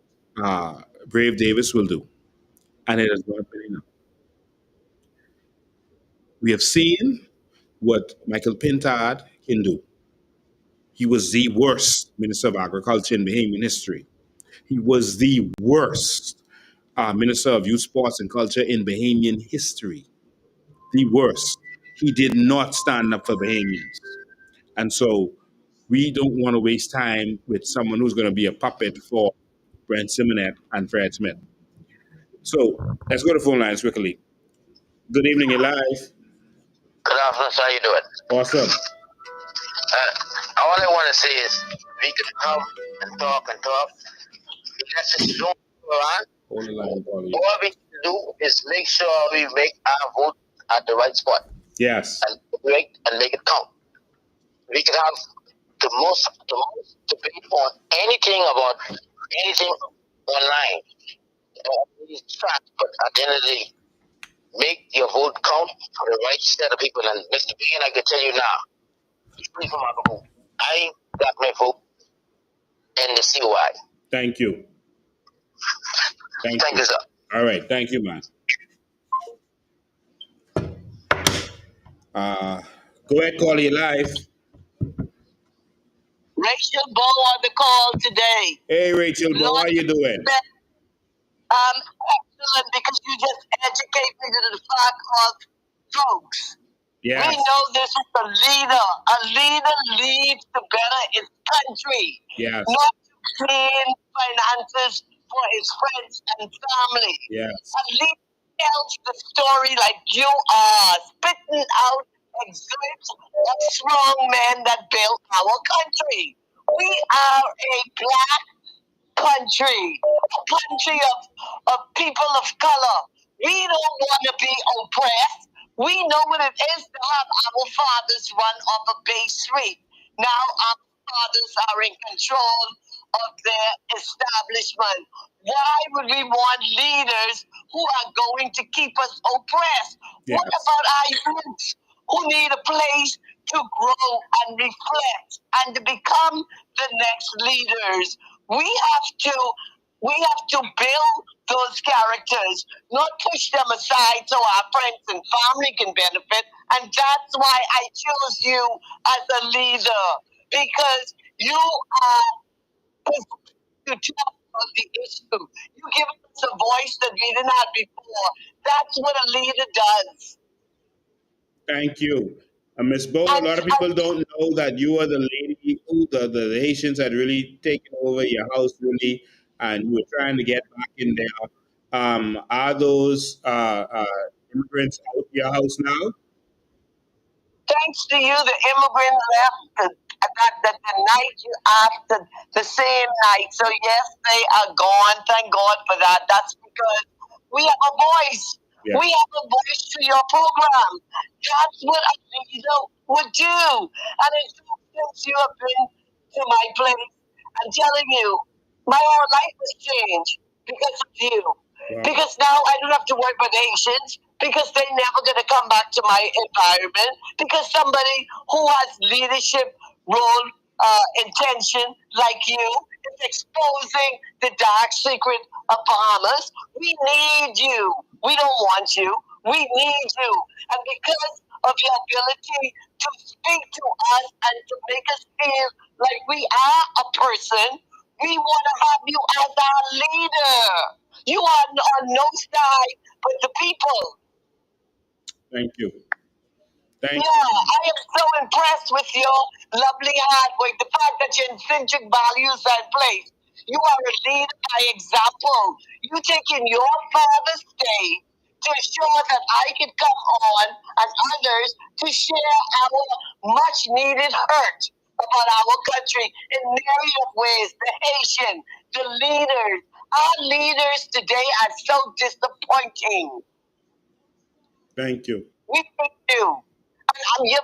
Brave Davis will do. And it has not been enough. We have seen what Michael Pintard can do. He was the worst Minister of Agriculture in Bahamian history. He was the worst Minister of Youth, Sports and Culture in Bahamian history. The worst. He did not stand up for Bahamians. And so we don't want to waste time with someone who's going to be a puppet for Brent Simonet and Fred Smith. So let's go to phone lines quickly. Good evening, you're live. Good afternoon, how you doing? Awesome. All I want to say is we can come and talk. Let's just don't Hold the line, Paulie. all we can do is make sure we make our vote at the right spot. Yes. And make it count. We can have the most debate on anything about anything online. But at the end of the day, make your vote count for the right set of people. And Mr. Bean, I can tell you now, Free from alcohol. I got my vote in the COI. Thank you. Thank Thank you, sir. All right. Thank you, man. Go ahead, call you live. Rachel Bow on the call today. Hey, Rachel, Bow, how you doing? Excellent, because you just educate me to the fact of folks. Yes. We know this is a leader. A leader leads to better his country. Yes. Not to clean finances for his friends and family. Yes. A leader tells the story like you are, spitting out excerpts of strong men that built our country. We are a black country, a country of people of color. We don't want to be oppressed. We know what it is to have our fathers run off a base street. Now our fathers are in control of their establishment. Why would we want leaders who are going to keep us oppressed? Yes. What about our youth who need a place to grow and reflect and to become the next leaders? We have to build those characters, not push them aside so our friends and family can benefit. And that's why I chose you as a leader, because you are to talk about the issue. You give us a voice that we didn't have before. That's what a leader does. Thank you. Ms. Bow, a lot of people don't know that you are the lady who the Haitians had really taken over your house, really, and you were trying to get back in there. Are those immigrants out your house now? Thanks to you, the immigrant left the night after, the same night. So yes, they are gone. Thank God for that. That's because we have a voice. Yeah. We have a voice to your program. That's what a leader would do. And since you have been to my place, I'm telling you, my whole life has changed because of you. Wow. Because now I don't have to worry about Haitians, because they're never going to come back to my environment, because somebody who has leadership role intention like you is exposing the dark secret of Bahamas. We need you. We don't want you. We need you. And because of your ability to speak to us and to make us feel like we are a person, we want to have you as our leader. You are on no side but the people. Thank you. Thank Yeah, you. I am so impressed with your lovely hard work. The fact that your intrinsic values are in place. You are a leader by example. You taking your father's day to ensure that I can come on and others to share our much needed hurt about our country in myriad of ways. The Haitian, the leaders. Our leaders today are so disappointing. Thank you. We need you.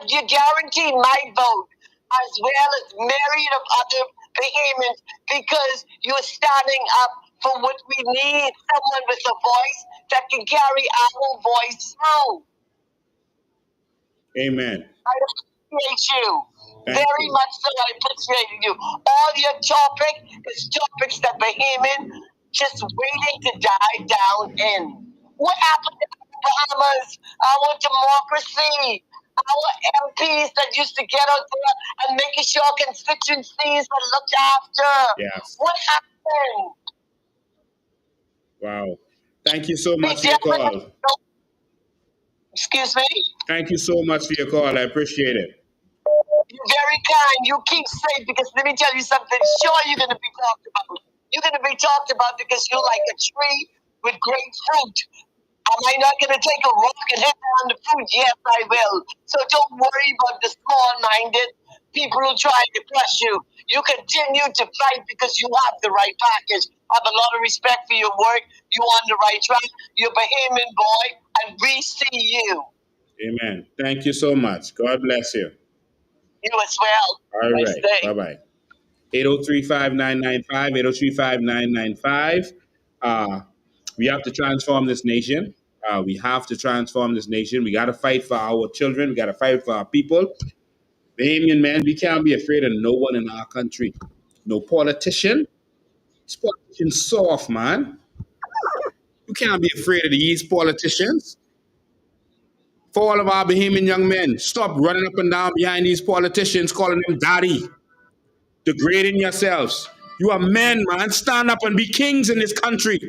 You guarantee my vote as well as myriad of other behemoths, because you're standing up for what we need, someone with a voice that can carry our voice through. Amen. I appreciate you. Thank Very you. much so. I appreciate you. All your topic is topics that behemoth just waiting to die down in. What happened to Bahamas? Our democracy, our MPs that used to get out there and making sure constituencies were looked after. Yes. What happened? Wow. Thank you so much for your call. Excuse me? Thank you so much for your call. I appreciate it. You're very kind. You keep safe, because let me tell you something. Sure, you're going to be talked about. You're going to be talked about because you're like a tree with great fruit. Am I not going to take a rock and hit on the fruit? Yes, I will. So don't worry about the small-minded people who try to crush you. You continue to fight because you have the right package. I have a lot of respect for your work. You're on the right track. You're a Bahamian boy, and we see you. Amen. Thank you so much. God bless you. You as well. All Nice right. day. Bye-bye. 803-5995, 803-5995. We have to transform this nation. We have to transform this nation. We got to fight for our children. We got to fight for our people. Bahamian men, we can't be afraid of no one in our country. No politician. These politicians soft, man. You can't be afraid of these politicians. For all of our Bahamian young men, stop running up and down behind these politicians, calling them daddy, degrading yourselves. You are men, man. Stand up and be kings in this country.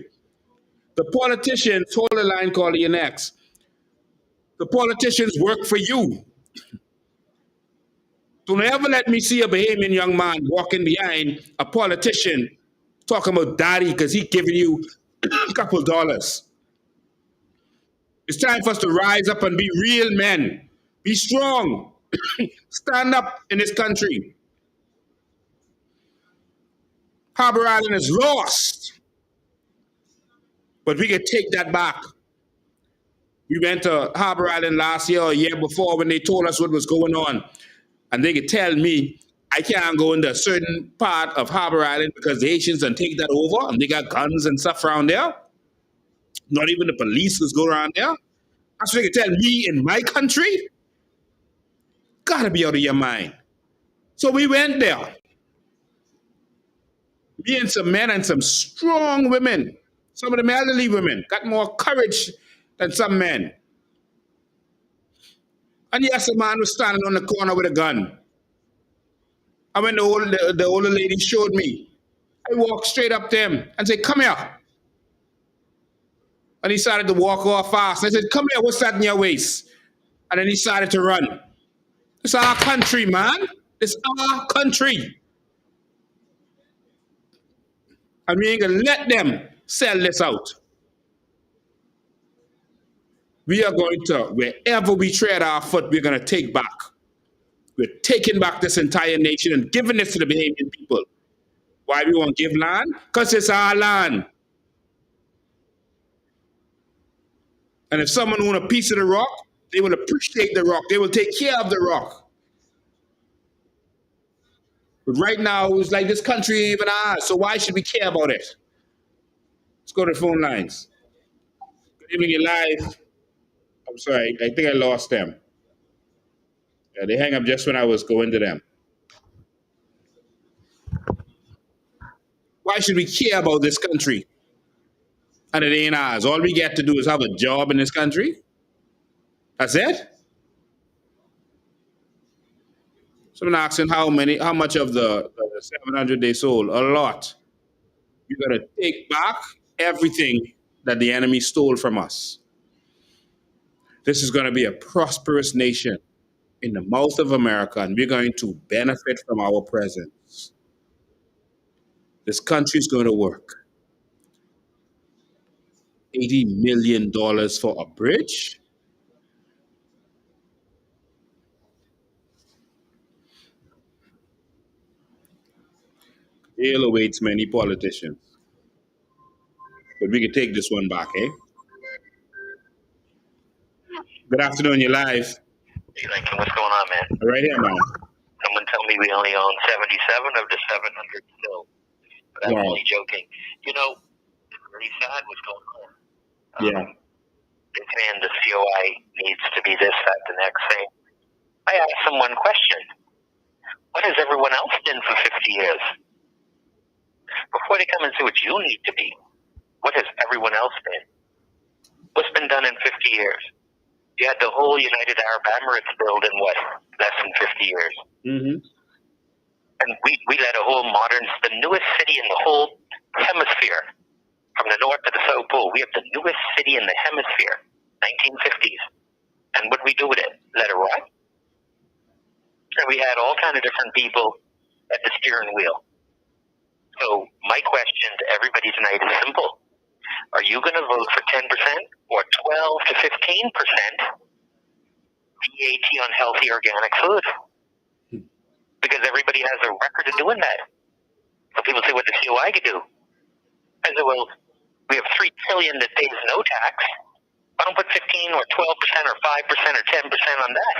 The politicians, hold the line, call your next. The politicians work for you. Don't ever let me see a Bahamian young man walking behind a politician talking about daddy because he giving you a couple dollars. It's time for us to rise up and be real men. Be strong. Stand up in this country. Harbor Island is lost, but we can take that back. We went to Harbor Island last year or a year before when they told us what was going on. And they could tell me I can't go into a certain part of Harbor Island because the Haitians done take that over and they got guns and stuff around there. Not even the police was go around there. That's what they could tell me in my country. Gotta be out of your mind. So we went there. Me and some men and some strong women. Some of them elderly women got more courage than some men. And yes, a man was standing on the corner with a gun. And when the older lady showed me, I walked straight up to him and said, "Come here." And he started to walk off fast. And I said, "Come here, what's that in your waist?" And then he started to run. It's our country, man. It's our country. And we ain't gonna let them sell this out. We are going to, wherever we tread our foot, we're gonna take back. We're taking back this entire nation and giving this to the Bahamian people. Why we won't give land? Because it's our land. And if someone wants a piece of the rock, they will appreciate the rock. They will take care of the rock. But right now, it's like this country ain't even ours, so why should we care about it? Let's go to the phone lines. Good evening, you're live. I'm sorry, I think I lost them. Yeah, they hang up just when I was going to them. Why should we care about this country? And it ain't ours. All we get to do is have a job in this country. That's it? Someone asking how much of the 700 they sold? A lot. We're going to take back everything that the enemy stole from us. This is going to be a prosperous nation in the mouth of America, and we're going to benefit from our presence. This country is going to work. $80 million for a bridge? Jail awaits many politicians. But we can take this one back, eh? Good afternoon, you're live. Hey, Lincoln, what's going on, man? Right here, man. Someone tell me we only own 77 of the 700 still. But I'm only joking. You know, it's really sad what's going on. Yeah. They're saying the COI needs to be this, that, the next thing. I asked them one question. What has everyone else been for 50 years? Before they come and say what you need to be, what has everyone else been? What's been done in 50 years? You had the whole United Arab Emirates build in what? Less than 50 years. Mm-hmm. And we led a whole the newest city in the whole hemisphere, from the north to the South Pole. We have the newest city in the hemisphere, 1950s. And what did we do with it? Let it rot? And we had all kind of different people at the steering wheel. So my question to everybody tonight is simple. Are you going to vote for 10% or 12 to 15% VAT on healthy organic food? Because everybody has a record of doing that. So people say what the COI could do. I said, well, we have $3 trillion that pays no tax. Why don't put 15 or 12% or 5% or 10% on that?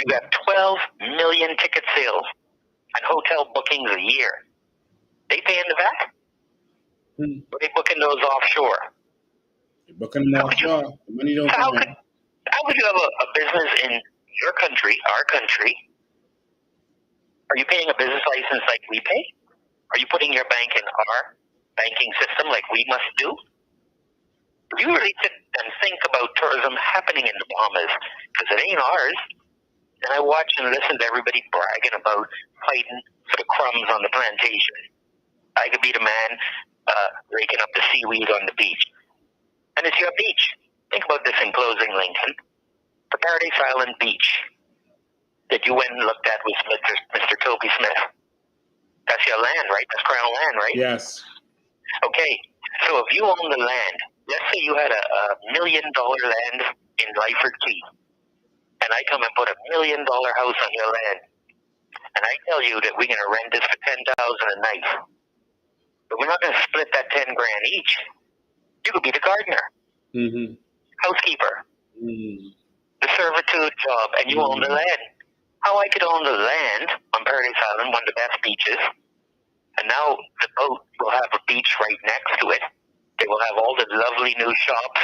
You have 12 million ticket sales and hotel bookings a year. They pay in the VAT? Or they booking those offshore? They're booking them offshore. The money don't come in. How could you have a business in your country, our country, are you paying a business license like we pay? Are you putting your bank in our banking system like we must do? If you really sit and think about tourism happening in the Bahamas, because it ain't ours, and I watch and listen to everybody bragging about fighting for the crumbs on the plantation. I could be the man raking up the seaweed on the beach. And it's your beach. Think about this in closing, Lincoln. The Paradise Island beach that you went and looked at with Mr. Toby Smith. That's your land, right? That's Crown land, right? Yes. Okay, so if you own the land, let's say you had a $1 million land in Lyford Key, and I come and put $1 million house on your land, and I tell you that we're going to rent this for $10,000 a night, but we're not going to split that $10,000 each. You could be the gardener, housekeeper, the servitude job, and you own the land. How I could own the land on Paradise Island, one of the best beaches, and now the boat will have a beach right next to it. They will have all the lovely new shops,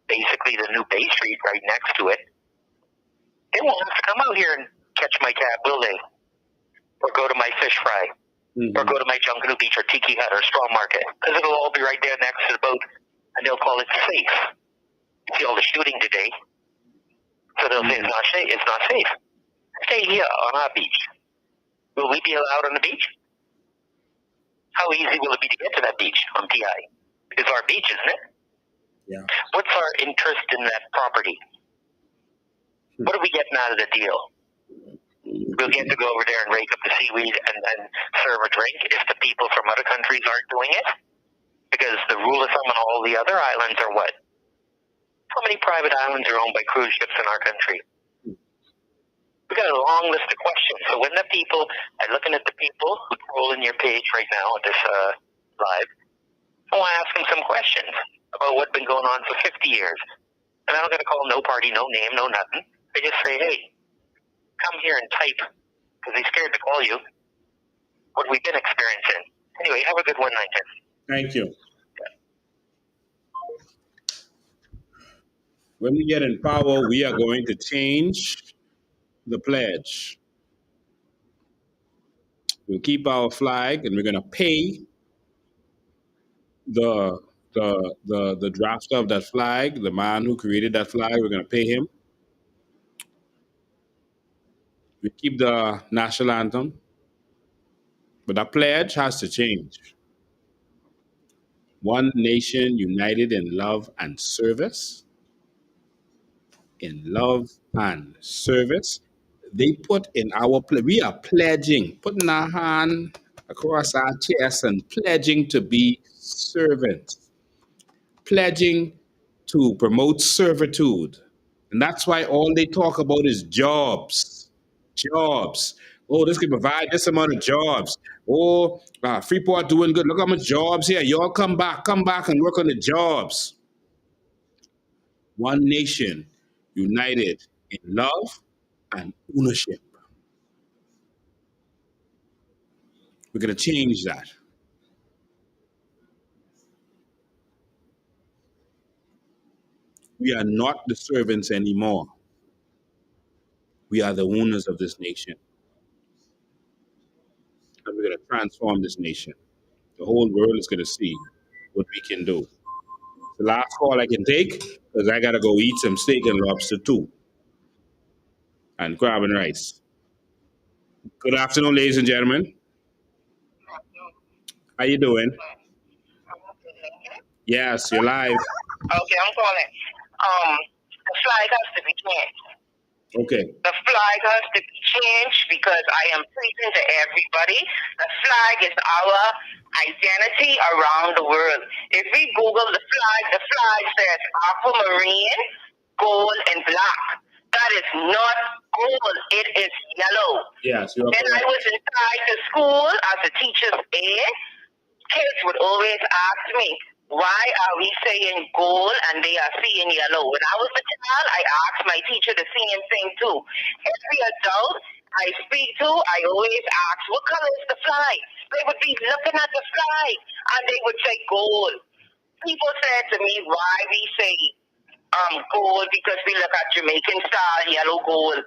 basically the new Bay Street right next to it. They won't have to come out here and catch my cab, will they? Or go to my fish fry, or go to my Junkanoo Beach or Tiki Hut or Straw Market, because it'll all be right there next to the boat, and they'll call it safe. You see all the shooting today, so they'll say it's not safe. Stay here on our beach. Will we be allowed on the beach? How easy will it be to get to that beach on PI? It's our beach, isn't it? Yeah. What's our interest in that property? What are we getting out of the deal? We'll get to go over there and rake up the seaweed and serve a drink if the people from other countries aren't doing it? Because the rule of thumb on all the other islands are what? How many private islands are owned by cruise ships in our country? We got a long list of questions. So when the people, I'm looking at the people who troll in your page right now at this live, I want to ask them some questions about what's been going on for 50 years. And I'm not going to call no party, no name, no nothing. I just say, hey, come here and type, because they're scared to call you, what we've been experiencing. Anyway, have a good one, Lincoln. Thank you. When we get in power, we are going to change the pledge. We'll keep our flag, and we're going to pay the drafter of that flag, the man who created that flag. We're going to pay him. We keep the national anthem, but the pledge has to change. One nation united in love and service. In love and service. They put in our we are pledging, putting our hand across our chest and pledging to be servants, pledging to promote servitude. And that's why all they talk about is jobs. Jobs. Oh, this can provide this amount of jobs. Oh, Freeport doing good. Look how much jobs here. Y'all come back and work on the jobs. One nation united in love and ownership. We're going to change that. We are not the servants anymore. We are the owners of this nation. And we're going to transform this nation. The whole world is going to see what we can do. The last call I can take, because I got to go eat some steak and lobster too. And crab and rice. Good afternoon, ladies and gentlemen. How you doing? Yes, you're live. Okay, I'm calling. The flag has to be changed. Okay. The flag has to be changed because I am preaching to everybody. The flag is our identity around the world. If we Google the flag says aquamarine, gold, and black. That is not gold. It is yellow. Yes, you're When I was inside the school as a teacher's aide, kids would always ask me, why are we saying gold and they are seeing yellow? When I was a child, I asked my teacher the same thing too. Every adult I speak to, I always ask, what color is the flag? They would be looking at the flag and they would say gold. People said to me, why we say gold, because we look at Jamaican style, yellow gold.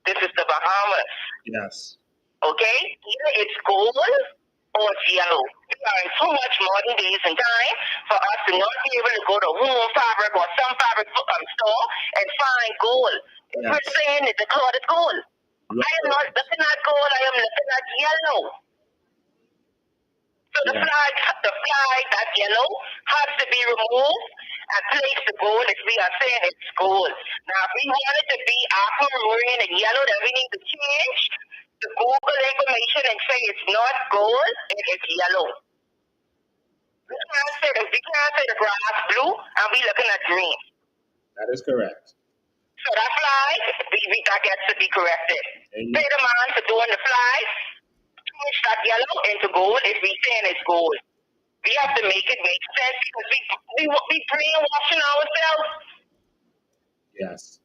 This is the Bahamas. Yes. Okay? Either it's gold or it's yellow. We are in too much modern days and time for us to not be able to go to Home Fabric or some fabric store and find gold. If Yes. we're saying that the cloth is gold, I am not looking at gold, I am looking at yellow. So the flag that's yellow has to be removed and placed the gold if we are saying it's gold. Now, if we want it to be aquamarine and yellow, then we need to change the Google information and say it's not gold, it is yellow. We can't say the grass blue and we looking at green. That is correct. So that flag, that gets to be corrected. Amen. Pay the man for doing the flag, change that yellow into gold if we saying it's gold. We have to make it make sense because we brainwashing ourselves. Yes.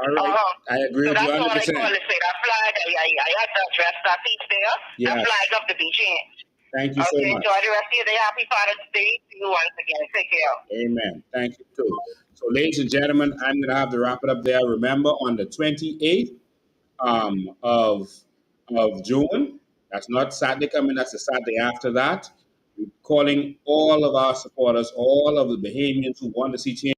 All right. I agree with you 100%. So that's all I want to say. That flag, I had to address that piece there. Yes. That flag have to be changed. Thank you so much. Enjoy the rest of your day. Happy Father's Day to you once again. Take care. Amen. Thank you too. So, ladies and gentlemen, I'm going to have to wrap it up there. Remember, on the 28th of June, that's not Saturday coming, that's the Saturday after that. We're calling all of our supporters, all of the Bahamians who want to see change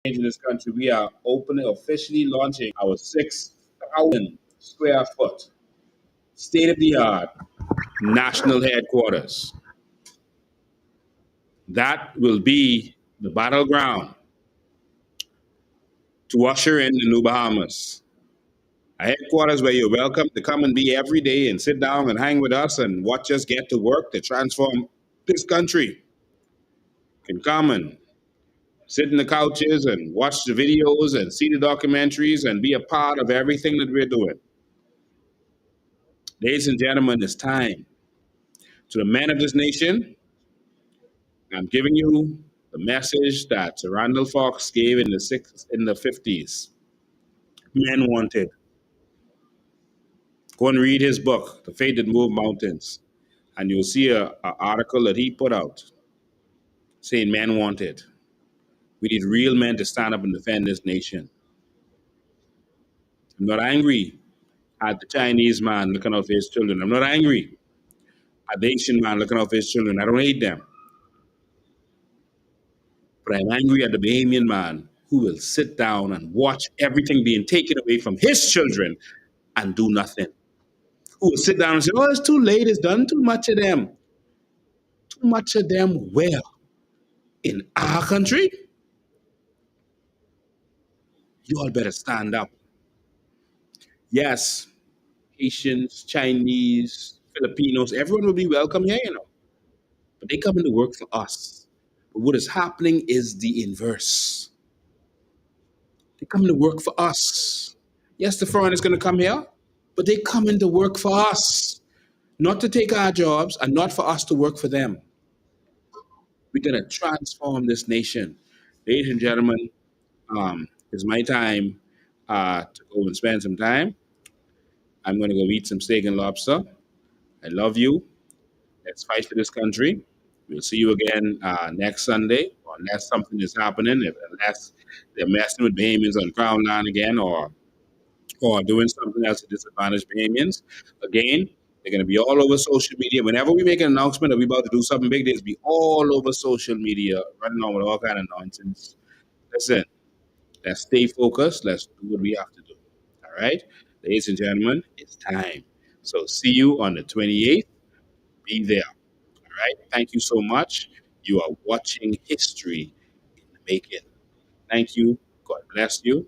in this country. We are officially launching our 6,000 square foot state-of-the-art national headquarters. That will be the battleground to usher in the new Bahamas. A headquarters where you're welcome to come and be every day and sit down and hang with us and watch us get to work to transform this country. You can come and sit in the couches and watch the videos and see the documentaries and be a part of everything that we're doing. Ladies and gentlemen, it's time. To the men of this nation, I'm giving you the message that Sir Randall Fox gave in the 50s. Men wanted. Go and read his book, The Faith That Moved Mountains, and you'll see an article that he put out saying men wanted. We need real men to stand up and defend this nation. I'm not angry at the Chinese man looking out for his children. I'm not angry at the Asian man looking out for his children. I don't hate them. But I'm angry at the Bahamian man who will sit down and watch everything being taken away from his children and do nothing. Who will sit down and say, oh, it's too late, it's done too much of them. Too much of them where? In our country? You all better stand up. Yes, Haitians, Chinese, Filipinos, everyone will be welcome here, But they come into work for us. But what is happening is the inverse. They come to work for us. Yes, the foreigners going to come here, but they come in to work for us. Not to take our jobs and not for us to work for them. We're going to transform this nation. Ladies and gentlemen, it's my time to go and spend some time. I'm going to go eat some steak and lobster. I love you. Let's fight for this country. We'll see you again next Sunday, unless something is happening, unless they're messing with Bahamians on Crown Land again or doing something else to disadvantage Bahamians. Again, they're going to be all over social media. Whenever we make an announcement that we're about to do something big, they'll be all over social media, running on with all kind of nonsense. Listen, let's stay focused. Let's do what we have to do. All right? Ladies and gentlemen, it's time. So see you on the 28th. Be there. All right? Thank you so much. You are watching history in the making. Thank you. God bless you.